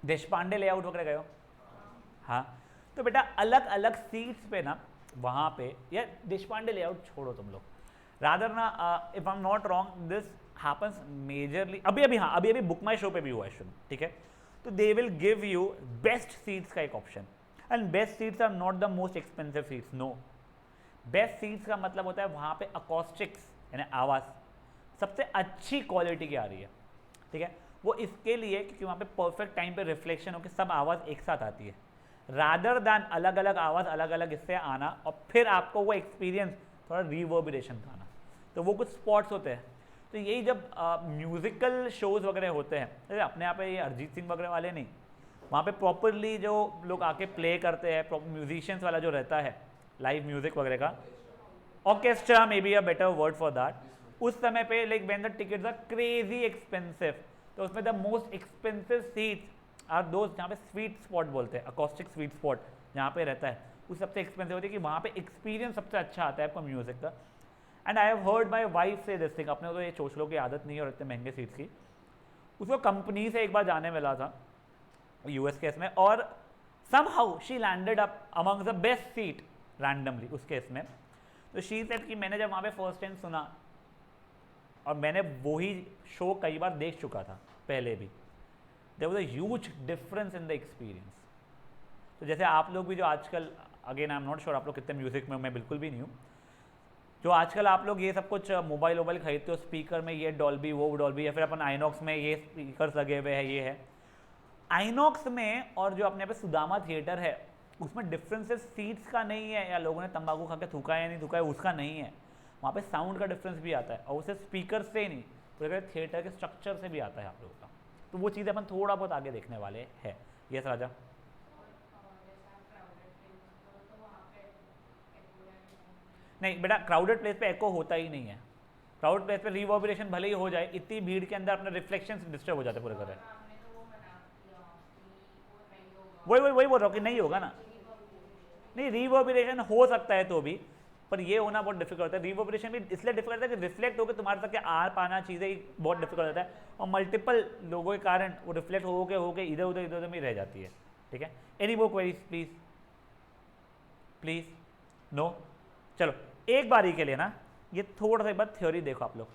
देशपांडे लेआउट वगैरह गए हो, हाँ, तो बेटा अलग अलग सीट्स पे ना वहाँ पे, या देशपांडे लेआउट छोड़ो तुम लोग, रादर ना if I am not wrong this happens majorly अभी हाँ अभी बुक माई शो पे भी हुआ है, ठीक है, तो they will give you best seats का एक option, and best seats are not the most expensive seats, no, best seats का मतलब होता है वहाँ पे अकॉस्टिक्स यानी आवाज़ सबसे अच्छी क्वालिटी की आ रही है, ठीक है, वो इसके लिए क्योंकि वहाँ पे परफेक्ट टाइम पे रिफ्लेक्शन हो कि सब आवाज़ एक साथ आती है, रादर दैन अलग अलग आवाज़ अलग अलग इससे आना और फिर आपको वो एक्सपीरियंस थोड़ा रिवर्बरेशन का आना। तो वो कुछ स्पॉट्स होते हैं। तो यही जब म्यूज़िकल शोज़ वगैरह होते हैं, जैसे अपने यहाँ पे ये अरिजीत सिंह वगैरह वाले नहीं, वहाँ पे प्रॉपरली जो लोग आके प्ले करते हैं, प्रॉपर म्यूजिशियंस वाला जो रहता है लाइव म्यूजिक वगैरह का, orchestra may be a better word for that, उस समय पे like when the tickets are crazy expensive, तो उसमें the most expensive seats are दोस्त जहाँ पे स्वीट स्पॉट बोलते हैं, अकॉस्टिक स्वीट स्पॉट जहाँ पे रहता है, वो सबसे एक्सपेंसिव होती है कि वहाँ पे एक्सपीरियंस सबसे अच्छा आता है आपको म्यूजिक का। And I have heard my wife से दिस थिंग, अपने को तो ये चोचलों की आदत नहीं है और इतने महंगे सीट्स की, उसको कंपनी से एक बार जाने मिला था यूएस केस में, और somehow she landed up among the best seat randomly उस केस में। तो शी सेड कि मैंने जब वहाँ पे फर्स्ट टाइम सुना और मैंने वही शो कई बार देख चुका था पहले भी, there was a huge difference in the experience. तो जैसे आप लोग भी जो आजकल, again I am not sure आप लोग कितने म्यूजिक में, मैं बिल्कुल भी नहीं हूँ, जो आजकल आप लोग ये सब कुछ मोबाइल वोबाइल खरीदते हो, स्पीकर में ये डॉल्बी वो डॉल्बी, या फिर अपन आइनॉक्स में ये स्पीकर्स लगे हुए हैं, ये है आइनॉक्स में, और जो अपने पे सुदामा थिएटर है उसमें डिफरेंसेस सीट्स का नहीं है या लोगों ने तंबाकू खा के थूका है या नहीं थूका है उसका नहीं है, वहाँ पे साउंड का डिफरेंस भी आता है, और उसे स्पीकर से ही नहीं, पूरे थिएटर के स्ट्रक्चर से भी आता है आप लोगों का। तो वो चीज़ अपन थोड़ा बहुत आगे देखने वाले हैं। यस राजा। नहीं बेटा, क्राउडेड प्लेस पे एको होता ही नहीं है। क्राउड प्लेस पे रिवर्बरेशन भले ही हो जाए, इतनी भीड़ के अंदर अपने रिफ्लेक्शन डिस्टर्ब हो जाते पूरे घर। वही वही वही बोल रहा हूँ कि नहीं होगा ना, नहीं रिवर्बरेशन हो सकता है तो भी, पर ये होना बहुत डिफिकल्ट है। रिवर्बरेशन भी इसलिए डिफिकल्ट है कि रिफ्लेक्ट होकर तुम्हारे तक आ पाना चीज़ें बहुत डिफिकल्ट होता है, और मल्टीपल लोगों के कारण वो रिफ्लेक्ट होके इधर उधर में रह जाती है। ठीक है, any more queries please please? No. चलो एक बारी के लिए ना ये थोड़ा सा एक बार थ्योरी देखो आप लोग।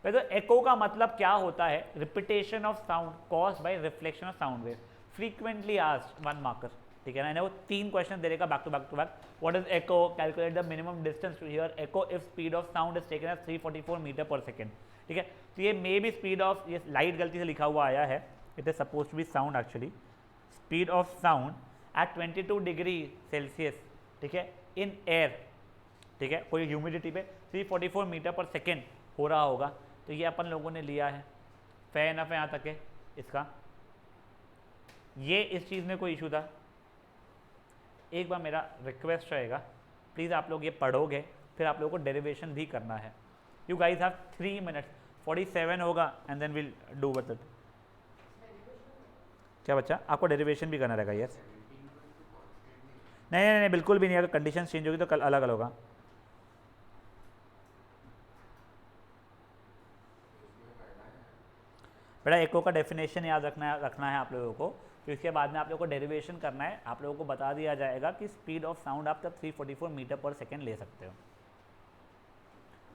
पहले तो एको का मतलब क्या होता है, repetition of sound caused by reflection of sound wave, frequently asked, 1 marker. ठीक है ना, वो 3 क्वेश्चन दे देगा back to back. What is echo, calculate the minimum distance to hear echo if speed of sound is taken as 344 metre per second. ठीक है, तो ये मे बी स्पीड ऑफ, ये लाइट गलती से लिखा हुआ आया है, it is suppose to B sound actually, speed of sound eight 22 degree Celsius, ठीक है, इन एयर, ठीक है, कोई ह्यूमिडिटी पे 344 मीटर पर सेकेंड हो रहा होगा। तो ये अपन लोगों ने लिया है, फेयर इनफ है यहाँ तक है इसका। ये इस चीज़ में कोई इशू था? एक बार मेरा रिक्वेस्ट रहेगा, प्लीज़ आप लोग ये पढ़ोगे, फिर आप लोगों को डेरिवेशन भी करना है। यू गाइज हैव 3 मिनट्स, 47 होगा and then will do with it. क्या बच्चा, आपको डेरिवेशन भी करना रहेगा? यस। नहीं, बिल्कुल भी नहीं, अगर कंडीशन चेंज होगी तो कल अलग अलग होगा। बेटा एको का डेफिनेशन याद रखना है आप लोगों को, फिर इसके बाद में आप लोगों को डेरिवेशन करना है। आप लोगों को बता दिया जाएगा कि स्पीड ऑफ साउंड आप तब 344 मीटर पर सेकेंड ले सकते हो।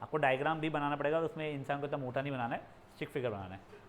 आपको डायग्राम भी बनाना पड़ेगा, और उसमें इंसान को इतना मोटा नहीं बनाना है, स्टिक फिगर बनाना है।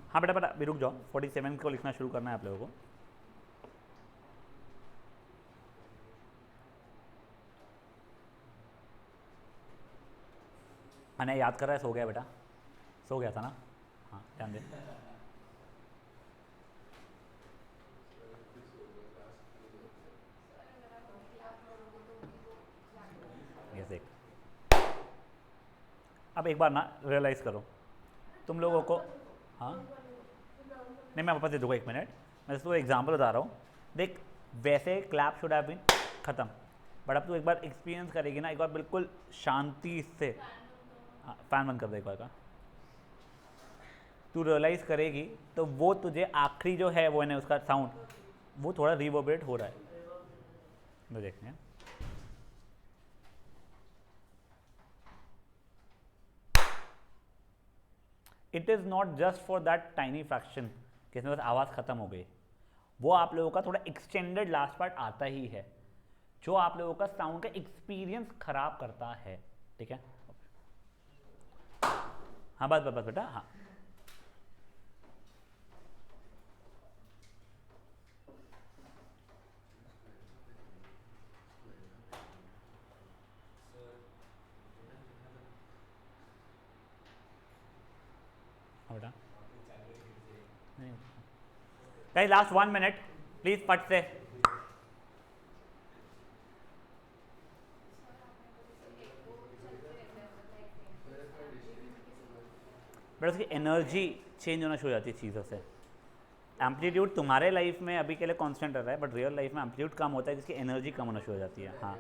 हाँ बेटा अभी रुक जाओ, 47 को लिखना शुरू करना है आप लोगों को। मैंने याद कर रहा है, सो गया बेटा, सो गया था ना? हाँ ध्यान दे। अब एक बार ना रियलाइज़ करो तुम लोगों को, हाँ नहीं मैं वापस दे दूँगा 1 मिनट, मैं तो एग्जाम्पल बता रहा हूँ। देख वैसे क्लैप शुड हैव बीन ख़त्म, बट अब तू एक बार एक्सपीरियंस करेगी ना, एक बार बिल्कुल शांति से, हाँ फैन बंद कर दे एक बार का, तू रियलाइज़ करेगी तो वो तुझे आखिरी जो है वो है ना उसका साउंड वो थोड़ा रिवर्बरेट हो रहा है। वो देखते हैं। It is not just for that tiny fraction कि इसमें बस आवाज़ ख़त्म हो गई, वो आप लोगों का थोड़ा एक्सटेंडेड लास्ट पार्ट आता ही है जो आप लोगों का साउंड का एक्सपीरियंस खराब करता है। ठीक है, हाँ बस बस बस बेटा, हाँ हाँ बेटा, नहीं लास्ट 1 मिनट प्लीज फट से। बट उसकी एनर्जी चेंज होना शुरू हो जाती है चीज़ों से। एम्पलीट्यूड तुम्हारे लाइफ में अभी के लिए कांस्टेंट रहता है, बट रियल लाइफ में एम्पलीट्यूड कम होता है जिसकी एनर्जी कम होना शुरू हो जाती है। हाँ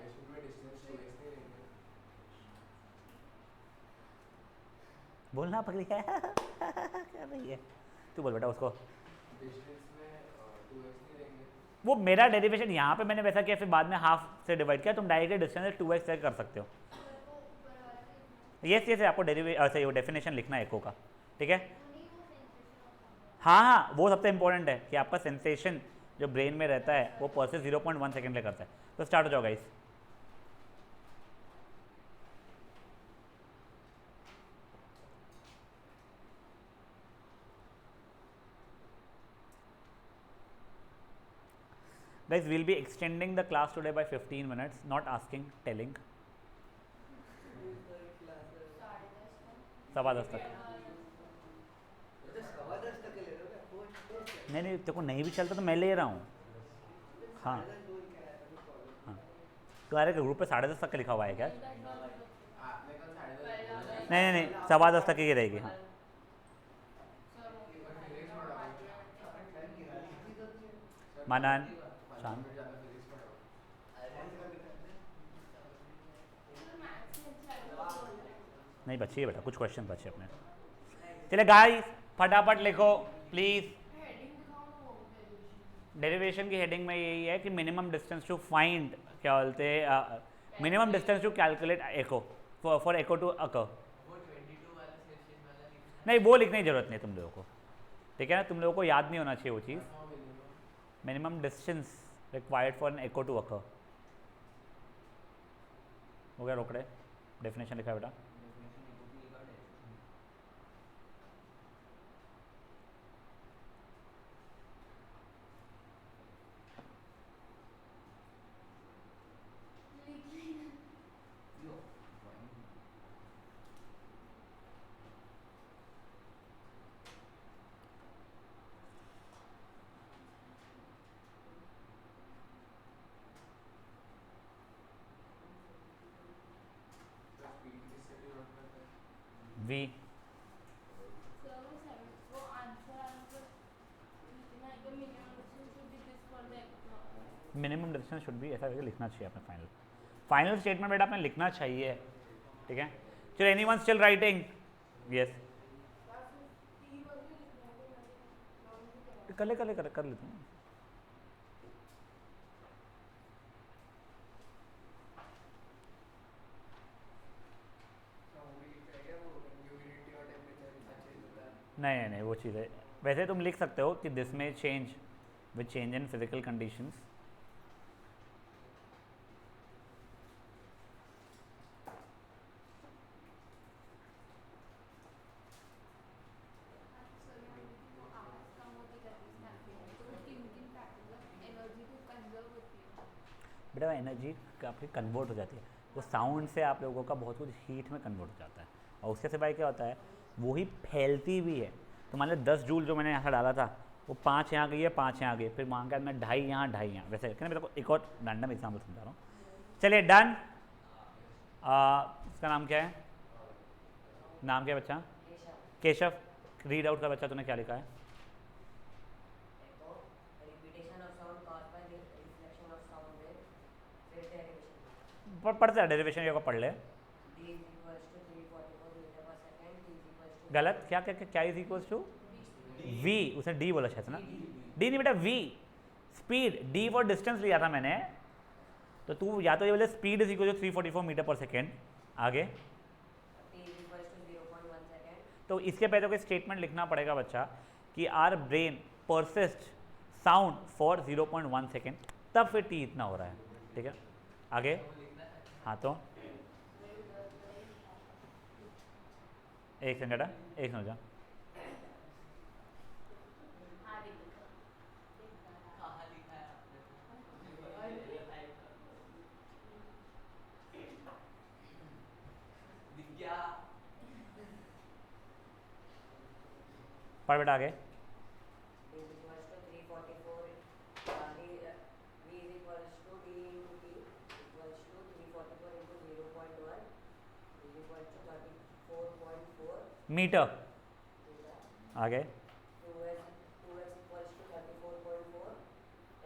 बोलना पकड़ी है क्या रही है तू, बोल बेटा उसको। वो मेरा डेरिवेशन यहाँ पे मैंने वैसा किया, फिर बाद में हाफ से डिवाइड किया, तुम डायरेक्टली डिस्टेंस 2x तक कर सकते हो। यस आपको वो डेफिनेशन लिखना है एको का, ठीक है। हाँ हाँ वो सबसे इंपॉर्टेंट है कि आपका सेंसेशन जो ब्रेन में रहता है वो पर से 0.1 सेकेंड ले करता है। तो स्टार्ट हो जाओ guys. Guys, we'll be extending the class today by 15 minutes, not asking, telling. 10:15 तक। नहीं नहीं, तेरे को नहीं भी चलता तो मैं ले रहा हूँ। हाँ हाँ, तुम्हारे ग्रुप पे 10:30 तक का लिखा हुआ है क्या? नहीं नहीं नहीं, 10:15 तक ही रहेगी। हाँ मनन शांत, नहीं बची है बेटा, कुछ क्वेश्चन बचे अपने। चले गाइस फटाफट लिखो प्लीज। डेरिवेशन की हेडिंग में यही है कि मिनिमम डिस्टेंस टू फाइंड, क्या बोलते हैं, minimum distance to calculate echo for echo to occur. नहीं वो लिखने की जरूरत नहीं तुम लोगों को, ठीक है ना, तुम लोगों को याद नहीं होना चाहिए वो चीज़। Minimum distance required for an echo to occur हो गया, रोकड़े डेफिनेशन लिखा है बेटा। We minimum distance should be, ऐसा करके लिखना चाहिए अपने फाइनल स्टेटमेंट बेटा आपने लिखना चाहिए, ठीक है। चलो एनीवन स्टिल राइटिंग? यस कर ले कर लेते हैं। नहीं नहीं वो चीज़ है, वैसे तुम लिख सकते हो कि दिस में change with change in physical conditions. बेटा एनर्जी काफ़ी कन्वर्ट हो जाती है, वो साउंड से आप लोगों का बहुत कुछ हीट में कन्वर्ट हो जाता है, और उसके सिवाय क्या होता है वो ही फैलती भी है। तो मान लो 10 जूल जो मैंने यहाँ डाला था वो 5 यहाँ गई है, 5 यहाँ गई, फिर वहाँ के बाद मैं 2.5 यहाँ 2.5 यहाँ, वैसे करके मेरे को एक और रैंडम एग्जाम्पल समझा रहा हूँ। चलिए डन। इसका नाम क्या है? नाम क्या है बच्चा? केशव। केशव। रीड आउट का बच्चा, तूने क्या लिखा है? echo repetition of sound caused by the reflection of sound wave, फिर derivation पढ़ते हैं डेरिवेशन, ये को पढ़ ले। d is equals to 344 meter per second, t is equals to गलत, क्या क्या क्या इज इक्वल्स टू v, उसने d बोला शायद ना, d नहीं बेटा v, speed, d for distance लिया था मैंने, तो तू या तो ये बोले speed is equal to 344 metre per second, आगे t is equals to 0.1 second, तो इसके पहले कोई स्टेटमेंट लिखना पड़ेगा बच्चा कि our brain persist sound for 0.1 second, तब फिर टी इतना हो रहा है, ठीक है। आगे, हाँ तो एक सेकंड बेटा, एक सेकंड जा, कहाँ लिखा है आपने? दिख गया। पढ़ बेटा आगे। t is equals to 344, v is equals to d into t equals to 344 into 0.1 is equals to 34.4 metre, आगे 2x equals to 34.4,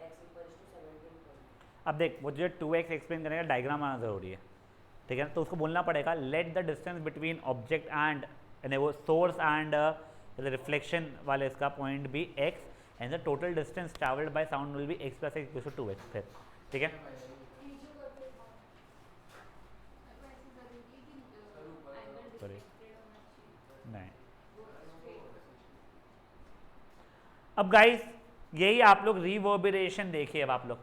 x equals to 17.4. अब देख, वो जो 2x एक्सप्लेन करने का डायग्राम आना ज़रूरी है, ठीक है ना, तो उसको बोलना पड़ेगा let the distance between object and यानी वो सोर्स एंड रिफ्लेक्शन वाले इसका पॉइंट भी x and the total distance travelled by sound will be x plus x equals to 2x, फिर ठीक है। सॉरी नहीं, अब गाइस यही आप लोग रिवर्बरेशन देखिए। अब आप लोग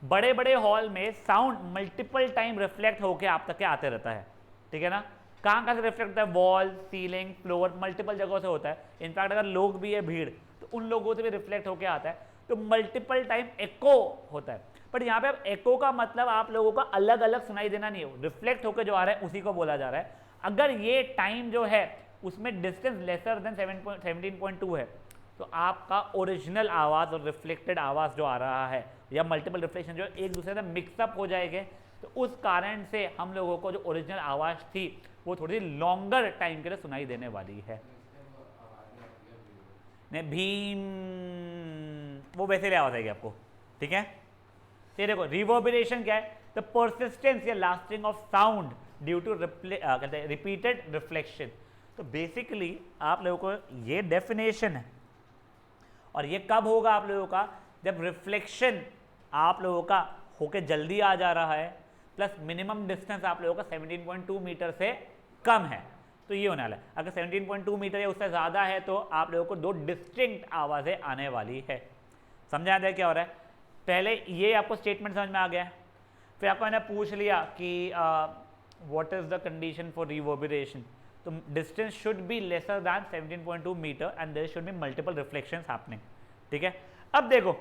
बड़े बड़े हॉल में साउंड मल्टीपल टाइम रिफ्लेक्ट होके आप तक के आते रहता है, ठीक है ना। कहाँ से रिफ्लेक्ट होता है? वॉल, सीलिंग, फ्लोर, मल्टीपल जगहों से होता है। इनफैक्ट अगर लोग भी है भीड़ तो उन लोगों से भी रिफ्लेक्ट होके आता है, तो मल्टीपल टाइम एको होता है। बट यहाँ पे अब एको का मतलब आप लोगों का अलग अलग सुनाई देना नहीं है, रिफ्लेक्ट होकर जो आ रहा है उसी को बोला जा रहा है। अगर ये टाइम जो है उसमें डिस्टेंस लेसर देन 17.2 है, तो आपका ओरिजिनल आवाज़ और रिफ्लेक्टेड आवाज़ जो आ रहा है या मल्टीपल रिफ्लेक्शन जो एक दूसरे से मिक्सअप हो जाएंगे, तो उस कारण से हम लोगों को जो ओरिजिनल आवाज़ थी वो थोड़ी लॉन्गर टाइम के लिए सुनाई देने वाली है। नहीं भीम, वो वैसे ले आवाज़ आएगी आपको, ठीक है। ये देखो रिवर्बरेशन क्या है? द परसिस्टेंस या lasting of sound due to कहते हैं रिपीटेड रिफ्लेक्शन। तो बेसिकली आप लोगों को ये डेफिनेशन है, और ये कब होगा आप लोगों का? जब रिफ्लेक्शन आप लोगों का होके जल्दी आ जा रहा है, प्लस मिनिमम डिस्टेंस आप लोगों का 17.2 मीटर से कम है, तो ये होने वाला है। अगर 17.2 मीटर या उससे ज़्यादा है तो आप लोगों को दो डिस्टिंक्ट आवाज़ें आने वाली है। समझा आता है क्या हो रहा है? पहले ये आपको स्टेटमेंट समझ में आ गया, फिर आपको मैंने पूछ लिया कि what is the condition for reverberation, तो distance should be lesser than 17.2 metre and there should be multiple reflections happening, ठीक है। अब देखो,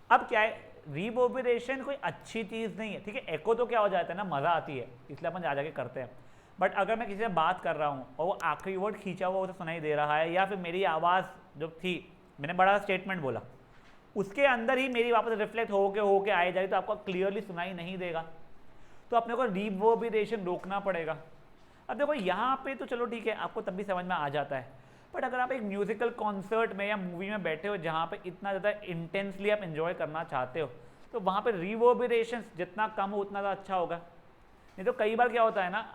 अब क्या है, रिवर्बरेशन कोई अच्छी चीज़ नहीं है, ठीक है। एको तो क्या हो जाता है ना, मज़ा आती है इसलिए अपन जा जाके करते हैं। बट अगर मैं किसी से बात कर रहा हूँ और वो आखिरी वर्ड खींचा हुआ उसे सुनाई दे रहा है, या फिर मेरी आवाज़ जो थी, मैंने बड़ा स्टेटमेंट बोला, उसके अंदर ही मेरी वापस रिफ्लेक्ट होके आई जा रही, तो आपको क्लियरली सुनाई नहीं देगा, तो अपने को रिवर्बरेशन रोकना पड़ेगा। अब देखो यहाँ पे तो चलो ठीक है, आपको तब भी समझ में आ जाता है, बट अगर आप एक म्यूजिकल कॉन्सर्ट में या मूवी में बैठे हो जहाँ पे इतना ज़्यादा इंटेंसली आप एंजॉय करना चाहते हो, तो वहाँ पे रिवर्बरेशन जितना कम हो उतना ज़्यादा अच्छा होगा। नहीं तो कई बार क्या होता है ना,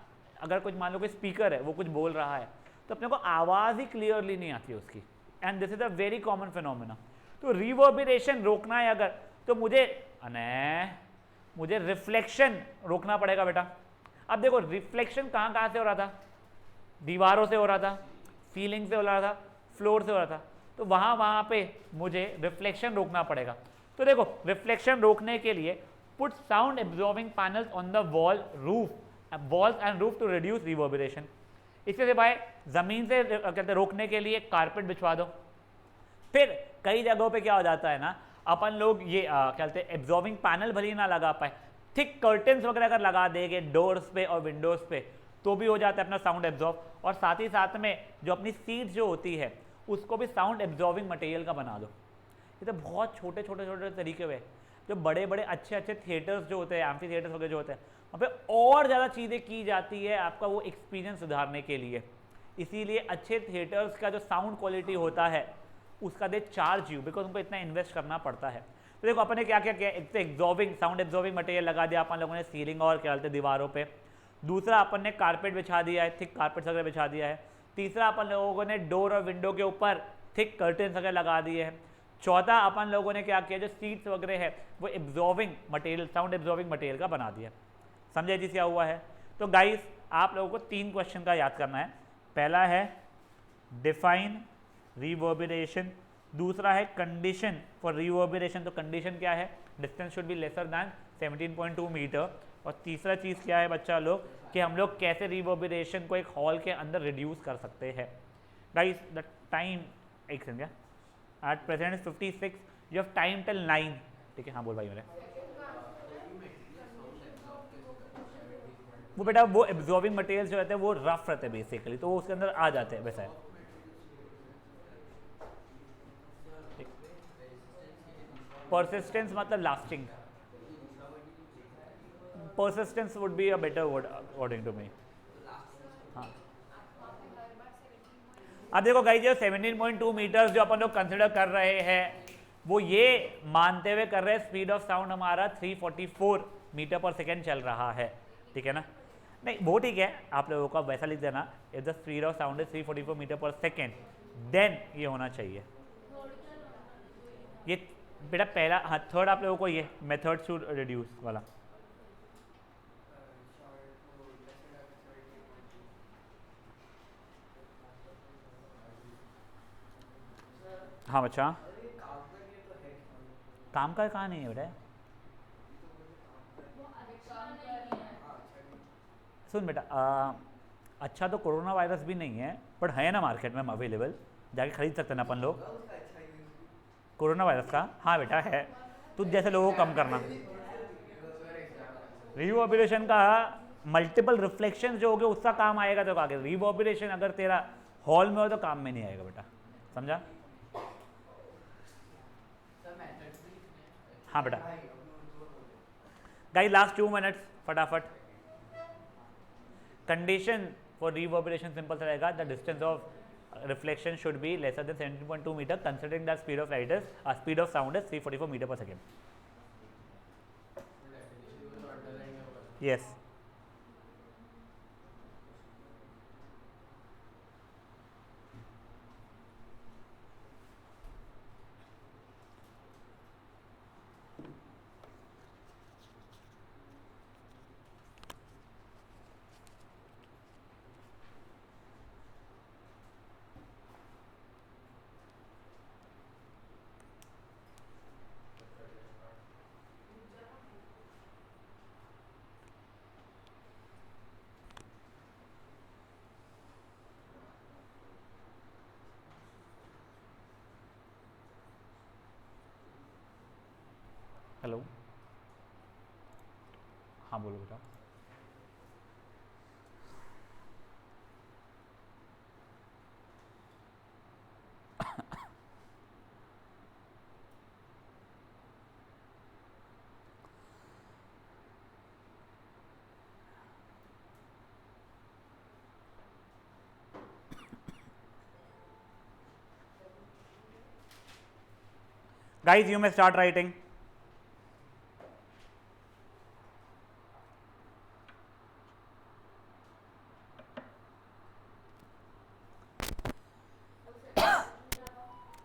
अगर कुछ मान लो कोई स्पीकर है वो कुछ बोल रहा है, तो अपने को आवाज़ ही क्लियरली नहीं आती है उसकी, and this is a very common phenomena. तो रिवर्बरेशन रोकना है अगर, तो मुझे रिफ्लेक्शन रोकना पड़ेगा बेटा। अब देखो रिफ्लेक्शन कहाँ से हो रहा था? दीवारों से हो रहा था, सीलिंग से हो रहा था, फ्लोर से हो रहा था, तो वहाँ पे मुझे रिफ्लेक्शन रोकना पड़ेगा। तो देखो रिफ्लेक्शन रोकने के लिए put sound absorbing panels on the walls and roof to reduce reverberation. इसके सिवाय ज़मीन से कहते रोकने के लिए कारपेट बिछवा दो। फिर कई जगहों पे क्या हो जाता है ना, अपन लोग ये कहते हैं एब्जॉर्बिंग पैनल भले ही ना लगा पाए, थिक कर्टन्स वगैरह अगर लगा देंगे डोर्स पे और विंडोज़ पे, तो भी हो जाता है अपना साउंड एब्जॉर्ब। और साथ ही साथ में जो अपनी सीट जो होती है उसको भी साउंड एब्जॉर्बिंग मटेरियल का बना दो। ये तो बहुत छोटे छोटे तरीके हुए। जो बड़े बड़े अच्छे थिएटर्स जो होते हैं, एम्फी थिएटर्स वगैरह जो होते हैं, वहाँ पे और ज़्यादा चीज़ें की जाती है आपका वो एक्सपीरियंस सुधारने के लिए। इसीलिए अच्छे थिएटर्स का जो साउंड क्वालिटी होता है उसका दे चार्ज यू, बिकॉज उनको इतना इन्वेस्ट करना पड़ता है। तो देखो अपन ने क्या क्या किया, एक तो एब्जॉर्बिंग साउंड एब्जॉर्बिंग मटेरियल लगा दिया अपन लोगों ने सीलिंग और क्या बोलते दीवारों पे। दूसरा अपन ने कारपेट बिछा दिया है, थिक कारपेट वगैरह बिछा दिया है। तीसरा अपन लोगों ने डोर और विंडो के ऊपर थिक कर्टन वगैरह लगा दिए हैं। चौथा अपन लोगों ने क्या किया, जो सीट्स वगैरह है वो absorbing material, sound absorbing material का बना दिया। समझे जी क्या हुआ है? तो गाइस आप लोगों को 3 क्वेश्चन का याद करना है। पहला है डिफाइन रिवर्बरेशन, दूसरा है कंडीशन फॉर रिवर्बरेशन, तो कंडीशन क्या है, distance should be lesser than 17.2 metre, और तीसरा चीज़ क्या है बच्चा लोग कि हम लोग कैसे रिवर्बरेशन को एक हॉल के अंदर रिड्यूस कर सकते हैं। गाइस द टाइम, एक second, at present 56, you have time till 9। ठीक है, हाँ बोल भाई मेरे। वो बेटा वो एब्जॉर्बिंग मटेरियल जो रहते हैं वो रफ रहते हैं बेसिकली, तो वो उसके अंदर आ जाते हैं वैसा है। परसिस्टेंस मतलब lasting, persistence would be a better word according to me. हाँ, अब देखो गाइस ये 17.2 मीटर्स जो अपन लोग कंसिडर कर रहे हैं वो ये मानते हुए कर रहे हैं स्पीड ऑफ साउंड हमारा 344 मीटर पर सेकेंड चल रहा है। ठीक है ना? नहीं वो ठीक है, आप लोगों का वैसा लिख देना, if the speed of sound is 344 metre per second then ये होना चाहिए। ये बेटा पहला, हाँ थर्ड आप लोगों को ये मेथड टू रिड्यूस वाला। हाँ बच्चा, काम का कहाँ नहीं है बेटा। सुन बेटा अच्छा तो कोरोना वायरस भी नहीं है बट है ना मार्केट में अवेलेबल, जाके खरीद सकते हैं ना अपन लोग कोरोना वायरस का। हाँ बेटा है, तो जैसे लोगों को कम करना। रिवर्बरेशन का मल्टीपल रिफ्लेक्शन जो हो गए उसका काम आएगा तो आगे, रिवर्बरेशन अगर तेरा हॉल में हो तो काम में नहीं आएगा बेटा, समझा? हाँ बेटा गाइस लास्ट 2 मिनट्स फटाफट। कंडीशन फॉर रिवर्बरेशन सिंपल सा रहेगा, the distance of reflection should be lesser then 17.2 metre considering the speed of light is speed of sound is 344 metre per second. Yes hello, हाँ बोलो बेटा। Guys, you may start writing.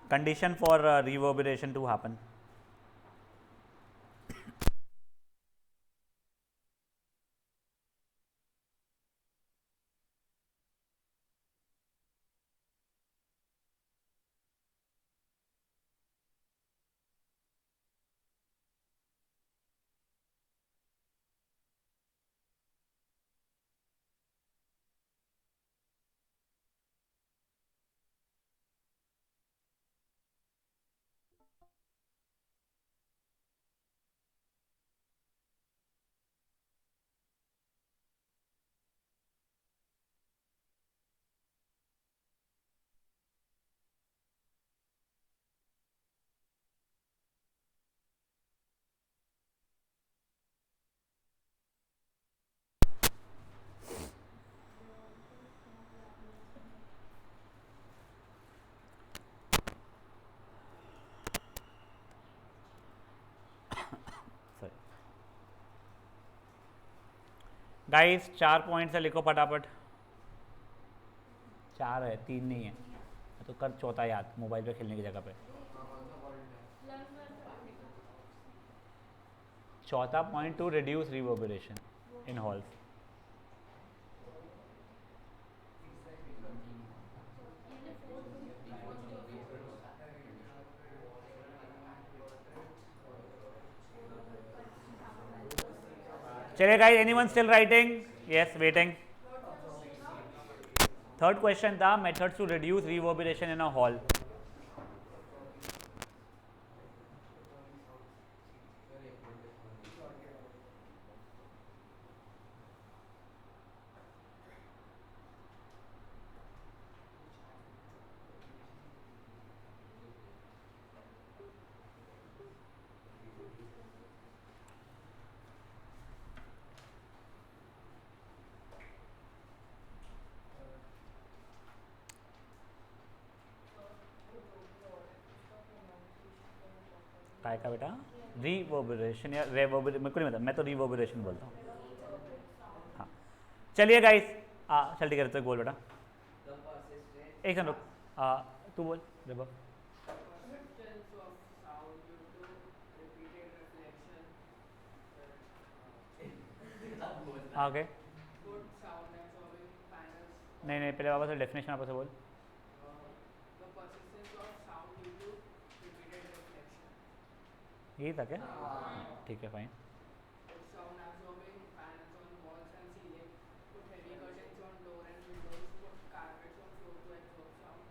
Condition for reverberation to happen. Guys 4 points है, लिखो फटाफट। 4 है, 3 नहीं है, तो कर चौथा याद मोबाइल पे खेलने की जगह पे। चौथा point, to reduce reverberation in halls. चलिए guys, anyone still writing? Yes, waiting. Third question था methods to reduce reverberation in a hall. काय का बेटा? रिवर्बरेशन या रेवर्बरेशन, मेरे को नहीं पता, मैं तो रिवर्बरेशन बोलता हूँ। हाँ चलिए गाइस, चल ठीक है, तो बोल बेटा। The persistence एक सेकंड रुक, तू बोल रेबा। persistence of sound due to repeated reflection. Okay, Good sound absorbing panels. नहीं नहीं, पहले वापस डेफिनेशन वापस से बोल। The persistence of sound due to repeated reflection. यही था क्या? ठीक है, fine. Good sound absorbing panels on walls and ceiling. Put heavy curtains on door and windows. Put carpets on floor to absorb sound.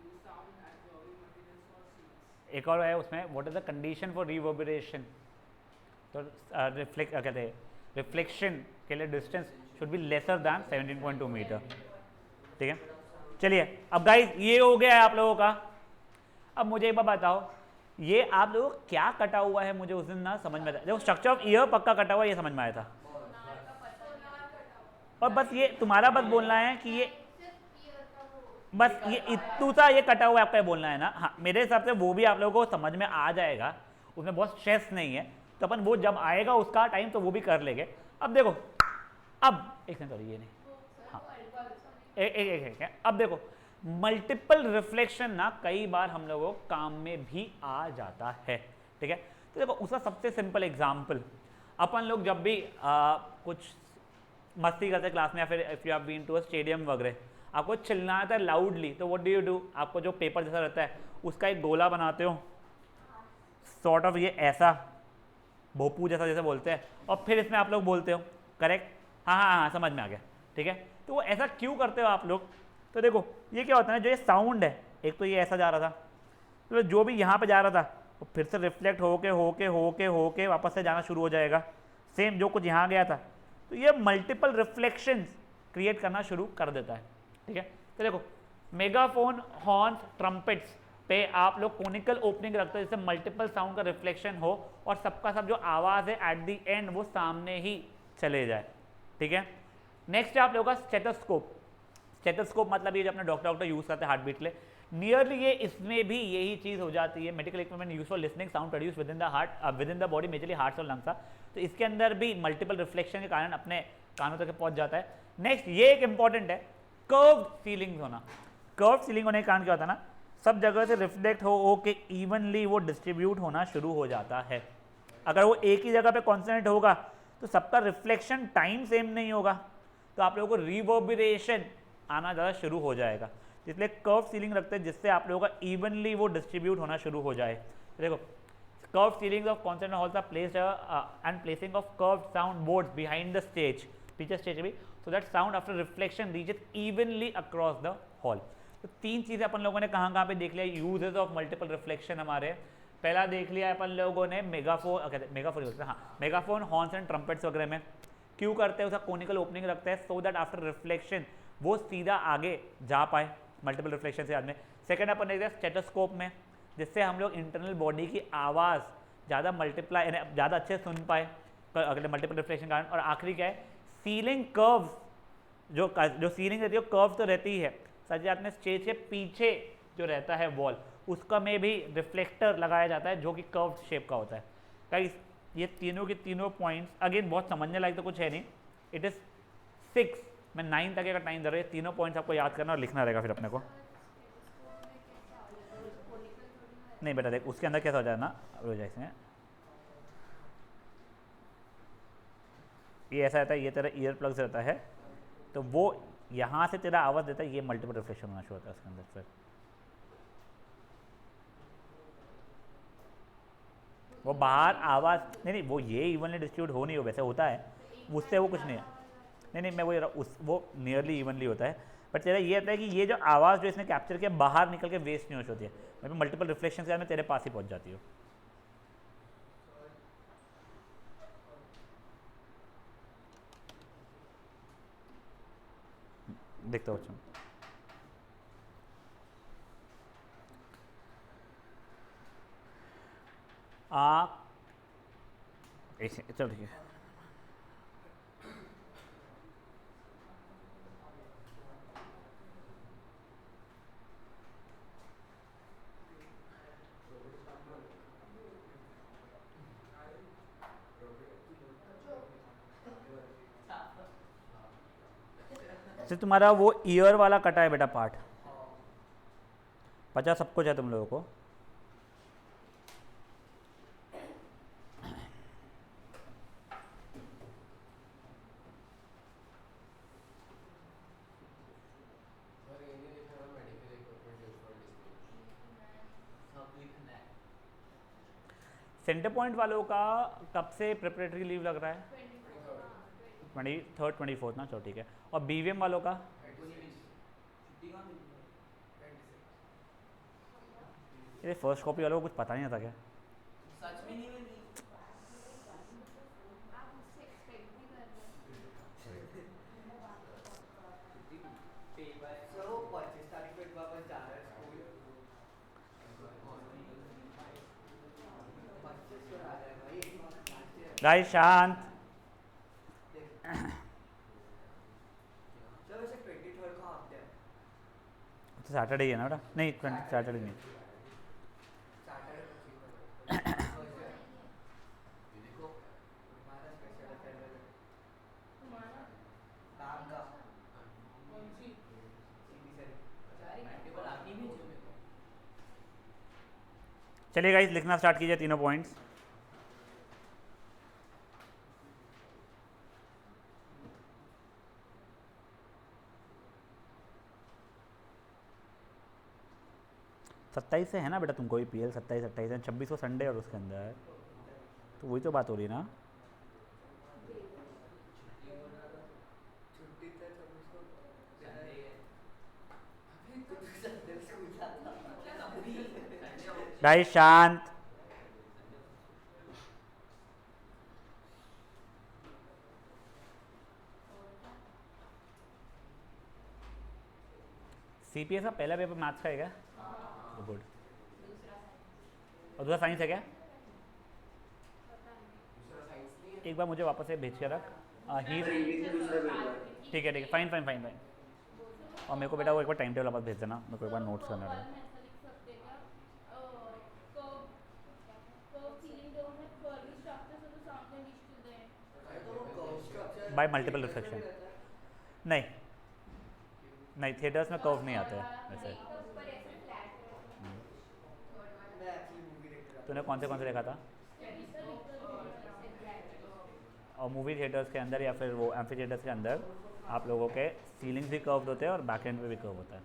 Use sound absorbing materials for seats. एक और है उसमें, what is the condition for reverberation? तो reflect कहते हैं reflection के लिए distance should be lesser than 17.2 metre. ठीक है, चलिए अब गाइस ये हो गया है आप लोगों का। अब मुझे एक बात बताओ, ये आप लोगों को क्या कटा हुआ है? मुझे उस दिन ना समझ में आया, जब स्ट्रक्चर ऑफ ईयर पक्का कटा हुआ, ये समझ में आया था। और बस ये तुम्हारा बस बोलना है कि ये बस ये इतू सा ये कटा हुआ आपका बोलना है ना। हाँ, मेरे हिसाब से वो भी आप लोगों को समझ में आ जाएगा, उसमें बहुत स्ट्रेस नहीं है, तो अपन वो जब आएगा उसका टाइम तो वो भी कर लेंगे। अब देखो, अब एक सेकंड, सॉरी ये नहीं, हाँ एक अब देखो, मल्टीपल रिफ्लेक्शन ना कई बार हम लोगों को काम में भी आ जाता है। ठीक है, तो देखो उसका सबसे सिंपल एग्जाम्पल, अपन लोग जब भी कुछ मस्ती करते क्लास में, या फिर if you have been to a stadium वगैरह, आपको चिल्लाना आता है लाउडली, तो व्हाट डू यू डू? आपको जो पेपर जैसा रहता है उसका एक गोला बनाते हो, सॉर्ट ऑफ ये ऐसा भोपू जैसा जैसे बोलते हैं, और फिर इसमें आप लोग बोलते हो, करेक्ट? हाँ हाँ हाँ, समझ में आ गया। ठीक है, तो वो ऐसा क्यों करते हो आप लोग? तो देखो ये क्या होता है ना, जो ये साउंड है, एक तो ये ऐसा जा रहा था, तो जो भी यहाँ पे जा रहा था वो फिर से रिफ्लेक्ट होके होके होके होके वापस से जाना शुरू हो जाएगा, सेम जो कुछ यहाँ गया था। तो ये मल्टीपल रिफ्लेक्शंस क्रिएट करना शुरू कर देता है। ठीक है, तो देखो मेगाफोन, हॉर्न्स, ट्रम्पेट्स पे आप लोग कोनिकल ओपनिंग रखते हो, जिससे मल्टीपल साउंड का रिफ्लेक्शन हो और सबका सब जो आवाज़ है एट द एंड वो सामने ही चले जाए। ठीक है, नेक्स्ट है आप लोगों का स्टेथोस्कोप। स्टेथोस्कोप मतलब ये जो अपने डॉक्टर यूज़ करते हैं हार्ट बीट के लिए, नियरली ये इसमें भी यही चीज़ हो जाती है। Medical equipment use for listening sound produce with in the heart, with in the body, majorly heart और लंग्स। तो इसके अंदर भी मल्टीपल रिफ्लेक्शन के कारण अपने कानों तक पहुंच जाता है। नेक्स्ट ये एक इंपॉर्टेंट है, कर्व सीलिंग होना। कर्व सीलिंग होने के कारण क्या होता है ना, सब जगह से रिफ्लेक्ट हो के इवनली वो डिस्ट्रीब्यूट होना शुरू हो जाता है। अगर वो एक ही जगह पे कॉन्सेंट्रेट होगा तो सबका रिफ्लेक्शन टाइम सेम नहीं होगा, तो आप लोगों को रिवर्बरेशन आना ज़्यादा शुरू हो जाएगा। इसलिए कर्व सीलिंग रखते हैं जिससे आप लोगों का इवनली वो डिस्ट्रीब्यूट होना शुरू हो जाए। देखो curve ceilings of concert halls are placed and placing of curve sound boards behind the stage, पीछे स्टेज भी, so that sound after reflection reaches evenly across the hall. तो तीन चीज़ें अपन लोगों ने कहाँ पे देख लिया यूजेस ऑफ मल्टीपल रिफ्लेक्शन हमारे। पहला देख लिया अपन लोगों ने मेगाफोन, हॉर्न्स एंड ट्रम्पेट्स वगैरह में क्यों करते हैं, उसका कोनिकल ओपनिंग रखते हैं सो दैट आफ्टर रिफ्लेक्शन वो सीधा आगे जा पाए मल्टीपल रिफ्लेक्शन से आदमी। सेकंड अपन देखते हैं स्टेथोस्कोप में, जिससे हम लोग इंटरनल बॉडी की आवाज़ ज़्यादा मल्टीप्लाई ज़्यादा अच्छे सुन पाए अगले मल्टीपल रिफ्लेक्शन कारण। और आखिरी क्या है, सीलिंग कर्व्स, जो सीलिंग रहती है कर्व्स तो रहती है, साथ ही साथ में स्टेज के पीछे जो रहता है वॉल, उसका में भी रिफ्लेक्टर लगाया जाता है जो कि कर्व शेप का होता है। गाइस ये तीनों के तीनों पॉइंट्स अगेन बहुत समझने लायक तो कुछ है नहीं, इट इज़ 6 मैं 9 तक का टाइम दे रहा हूँ, तीनों पॉइंट्स आपको याद करना और लिखना रहेगा फिर अपने को। नहीं बेटा देख उसके अंदर कैसा हो जाए ना, हो जाए इसमें ये ऐसा रहता है, ये तेरा ईयर प्लग्स रहता है, तो वो यहाँ से तेरा आवाज़ देता है, ये मल्टीपल रिफ्लेक्शन होना शुरू होता है उसके अंदर फिर। वो बाहर आवाज़ नहीं वो ये इवनली डिस्ट्रीब्यूट हो नहीं हो, वैसे होता है उससे वो कुछ नहीं है। नहीं मैं वो नियरली इवनली होता है, बट तेरा ये रहता है कि ये जो आवाज़ जो इसने कैप्चर किया बाहर निकल के वेस्ट नहीं होती है, मैं मल्टीपल रिफ्लेक्शन के बाद में तेरे पास ही पहुँच जाती हूँ। देखता हूँ अच्छा चलो ठीक है। तो तुम्हारा वो ईयर वाला कटा है बेटा पार्ट, पता सब कुछ है तुम लोगों को। सेंटर पॉइंट वालों का कब से प्रिपरेटरी लीव लग रहा है? 23rd 24th ना, चलो ठीक है। और बीवीएम वालों का ये फर्स्ट कॉपी वालों को कुछ पता नहीं था क्या? सच में नहीं मिली। सर वो 25 तारीख को एक वापस जा रहा है स्कूल, 25 को आ जाए भाई। गाइस शांत। सर वैसे 23rd को हाफ डे है। तो सैटरडे है ना बेटा? नहीं सैटरडे नहीं, देखो हमारा स्पेशल है फेयरवेल काम का कौन सी? सीधी सर टेबल आपने भेजी मेरे को। चलिए गाइस लिखना स्टार्ट कीजिए तीनों पॉइंट्स। सत्ताईस से है ना बेटा तुमको भी PL 27-28 है, 26 को संडे और उसके अंदर, तो वही तो बात हो रही है ना। छुट्टी था 26 को संडे है। अभी तो संडे स्कूल जाता गाइस शांत। CPS का पहला पेपर मैथ्स का है क्या? गुड। और दूसरा साइंस है क्या? एक बार मुझे वापस से भेज के रख। ही ठीक है फाइन फाइन फाइन फाइन। और मेरे को बेटा वो एक बार टाइम टेबल वापस भेज देना, मेरे को एक बार नोट्स करना है। बाय मल्टीपल रिफ्लेक्शन नहीं थिएटर्स में कर्व नहीं आते हैं वैसे। मैं एक्चुअली मूवी देख रहा तूने कौन से देखा था? और मूवी थिएटर्स के अंदर या फिर वो एम्फी थिएटर्स के अंदर आप लोगों के सीलिंग्स भी कर्व्ड होते हैं और बैक एंड पे भी कर्व होता है,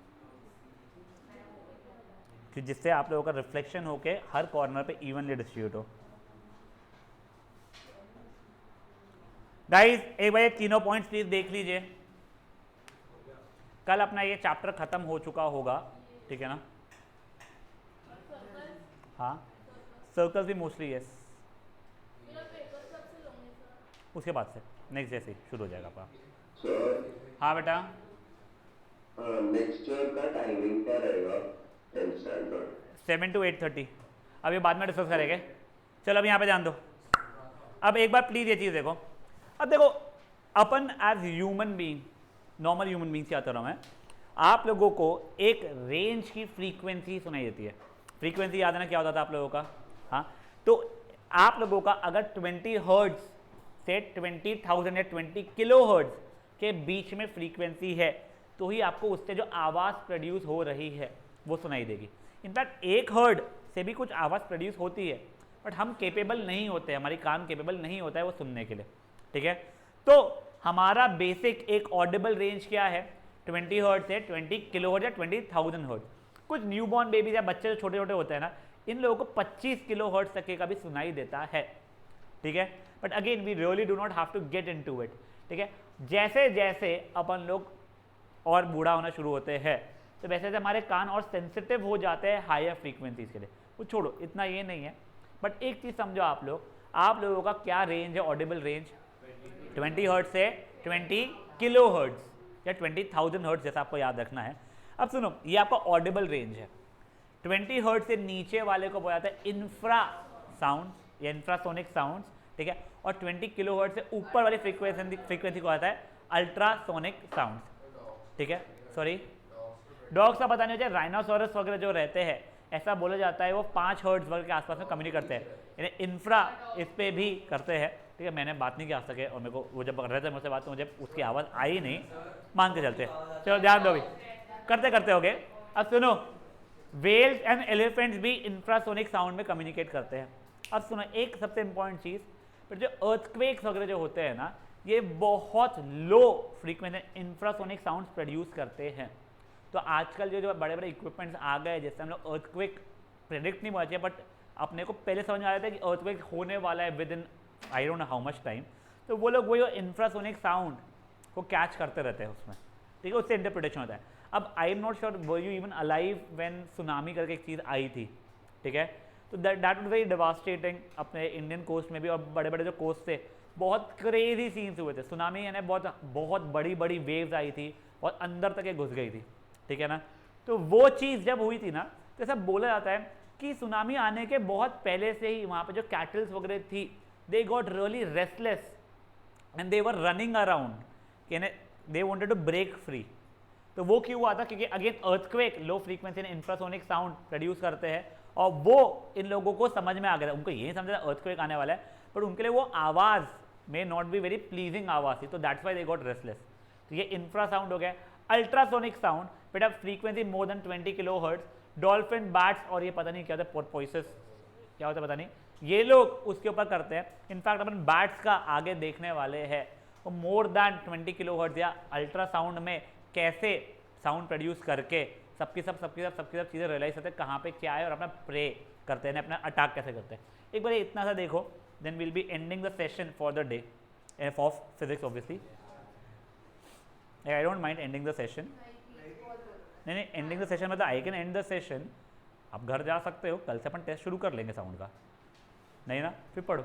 कि जिससे आप लोगों का रिफ्लेक्शन होके हर कॉर्नर पे इवनली डिस्ट्रीब्यूट हो। गाइस एक बार ये तीनों पॉइंट्स प्लीज देख लीजिए। कल अपना ये चैप्टर खत्म हो चुका होगा, ठीक है ना? हाँ सर्कल्स भी मोस्टली यस, उसके बाद से नेक्स्ट जैसे ही शुरू हो जाएगा आपका। सर हाँ बेटा नेक्स्ट ईयर का टाइमिंग क्या रहेगा 10th स्टैंडर्ड? 7 to 8:30। अब ये बाद में डिस्कस करेंगे। चलो अब यहाँ पे ध्यान दो। अब एक बार प्लीज़ ये चीज़ देखो। अब देखो अपन as human being, normal human being से आता रहा मैं, आप लोगों को एक रेंज की फ्रीक्वेंसी सुनाई देती है। फ्रीक्वेंसी याद है ना क्या होता था आप लोगों का? हाँ तो आप लोगों का अगर 20 हर्ट्ज से 20,000 या 20 किलो हर्ट्ज के बीच में फ्रीक्वेंसी है तो ही आपको उससे जो आवाज़ प्रोड्यूस हो रही है वो सुनाई देगी। इनफैक्ट 1 हर्ट्ज से भी कुछ आवाज़ प्रोड्यूस होती है, बट हम केपेबल नहीं होते, हमारी कान केपेबल नहीं होता है वो सुनने के लिए, ठीक है। तो हमारा बेसिक एक ऑडिबल रेंज क्या है, 20 हर्ट्ज से 20 किलोहर्ट्ज या 20,000 हर्ट्ज। कुछ न्यूबॉर्न बेबीज या बच्चे जो छोटे छोटे होते हैं ना, इन लोगों को 25 किलोहर्ट्ज तक का भी सुनाई देता है, ठीक है। But again we really do not have to get into it, ठीक है। जैसे जैसे अपन लोग और बूढ़ा होना शुरू होते हैं तो वैसे वैसे हमारे कान और सेंसिटिव हो जाते हैं हायर फ्रीक्वेंसीज के लिए। वो छोड़ो, इतना ये नहीं है, बट एक चीज़ समझो आप लोगों का क्या रेंज है, ऑडिबल रेंज 20 हर्ट्ज से 20 किलो हर्ट्ज या 20,000 हर्ट्ज, जैसा आपको याद रखना है। अब सुनो, ये आपका ऑडिबल रेंज है। 20 हर्ट्ज से नीचे वाले को बोला जाता है इंफ्रा साउंड या इंफ्रासोनिक साउंड, ठीक है। और 20 किलो हर्ट्ज से ऊपर वाली फ्रीक्वेंसी को आता है अल्ट्रासोनिक साउंड, ठीक है। सॉरी, डॉग्स का पता नहीं होता, राइनोसोरस वगैरह जो रहते हैं ऐसा बोला जाता है वो 5 हर्ट्ज वगैरह के आसपास में कम्युनिकेट करते हैं, यानी इंफ्रा इस पे भी करते हैं, ठीक है। मैंने बात नहीं की आज तक है, और मेरे को वो जब कर रहे थे मुझसे बात तो मुझे उसकी आवाज़ आई नहीं, मान के चलते। चलो ध्यान दो, भी करते करते हो गए। अब सुनो, वेल्स एंड एलिफेंट्स भी इंफ्रासोनिक साउंड में कम्युनिकेट करते हैं। अब सुनो, एक सबसे इंपॉर्टेंट चीज़, फिर जो अर्थक्वेक्स वगैरह जो होते हैं ना, ये बहुत लो फ्रीक्वेंसी इंफ्रासोनिक साउंड प्रोड्यूस करते हैं। तो आजकल जो बड़े बड़े इक्विपमेंट्स आ गए, जैसे हम लोग अर्थक्वेक प्रेडिक्ट नहीं पहुँचे, बट अपने को पहले समझ में आ रहा था कि अर्थक्वेक होने वाला है with in I don't know how much time, तो वो लोग वही इंफ्रासोनिक साउंड को कैच करते रहते हैं उसमें, ठीक है। उससे इंटरप्रिटेशन होता है। अब आई am not sure were you even alive when tsunami करके एक चीज़ आई थी, ठीक है। तो दैट वाज वेरी डिवास्टेटिंग अपने इंडियन कोस्ट में भी, और बड़े बड़े जो कोस्ट थे बहुत क्रेजी सीन्स हुए थे। सुनामी यानी बहुत बड़ी बड़ी वेव्स आई थी और अंदर तक ये घुस गई थी, ठीक है ना। तो वो चीज़ जब हुई थी ना, तो ऐसा बोला जाता है कि सुनामी आने के बहुत पहले से ही वहाँ पे जो कैटल्स वगैरह थी, they got really restless and they were running around, यानी they wanted to break free. तो वो क्यों हुआ था, क्योंकि again earthquake low frequency infrasonic sound produce करते हैं, और वो इन लोगों को समझ में आ गया था। उनको ये नहीं समझा था अर्थक्वेक आने वाला है, पर उनके लिए वो आवाज़ may not be very pleasing आवाज़ थी, तो that's why they got restless. तो ये इंफ्रा साउंड हो गया। अल्ट्रासोनिक साउंड बेटा फ्रीक्वेंसी मोर than 20 kilo hertz, dolphin, bats और ये पता नहीं क्या होता है, पोर्पोइसेस क्या होता है पता नहीं, ये लोग उसके ऊपर करते हैं। इनफैक्ट अपन बैट्स का आगे देखने वाले हैं, वो मोर देन 20 किलो हर्ट्ज या अल्ट्रासाउंड में कैसे साउंड प्रोड्यूस करके सबकी सब चीज़ें रियलाइज करते हैं कहाँ पे क्या है, और अपना प्रे करते हैं, अपना अटैक कैसे करते हैं। एक बार इतना सा देखो, then will be ending the session for the day of physics obviously. I don't mind ending the session, नहीं एंडिंग द सेशन मतलब I can end the session, आप घर जा सकते हो, कल से अपन टेस्ट शुरू कर लेंगे साउंड का, नहीं ना, फिर पढ़ो।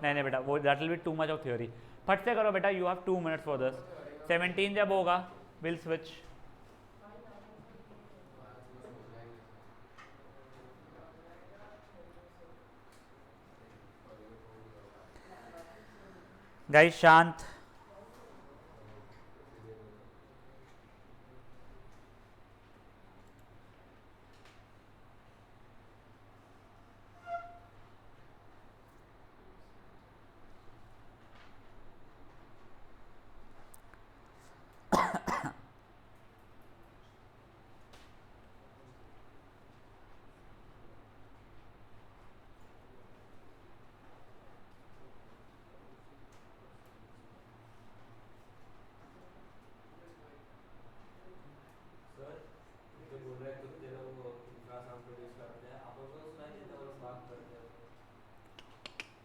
नहीं बेटा, वो that will be too much of theory. फट से करो बेटा, you have 2 minutes for this. 17 जब होगा विल स्विच। गाइस शांत।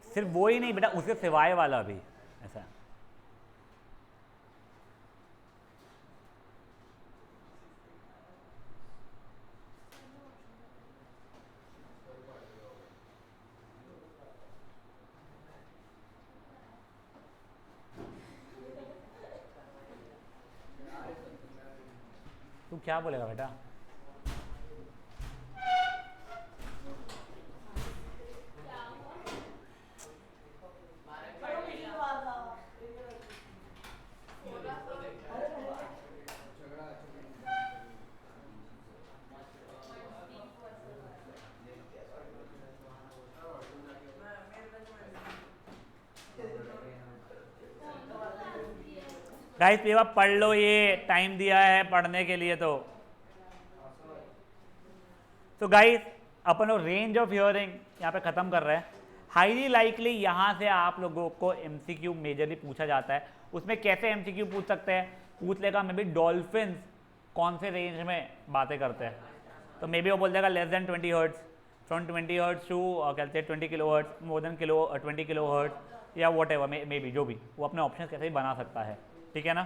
सिर्फ वो ही नहीं बेटा, उसके सिवाय वाला भी ऐसा। तू क्या बोलेगा बेटा? गाइस पेपर पढ़ लो, ये टाइम दिया है पढ़ने के लिए। तो गाइस अपन लोग रेंज ऑफ हियरिंग यहाँ पे ख़त्म कर रहे हैं। हाईली लाइकली यहाँ से आप लोगों को एमसीक्यू मेजरली पूछा जाता है। उसमें कैसे एमसीक्यू पूछ सकते हैं, पूछ लेगा मे बी डॉल्फिन्स कौन से रेंज में बातें करते हैं, तो मे बी वो बोल देगा less than 20 hertz, from 20 hertz to कहते हैं 20 kilo hertz, more than 20 kilo hertz, या वॉट एवर मे बी, जो भी वो अपने ऑप्शन कैसे भी बना सकता है। ठीक है ना।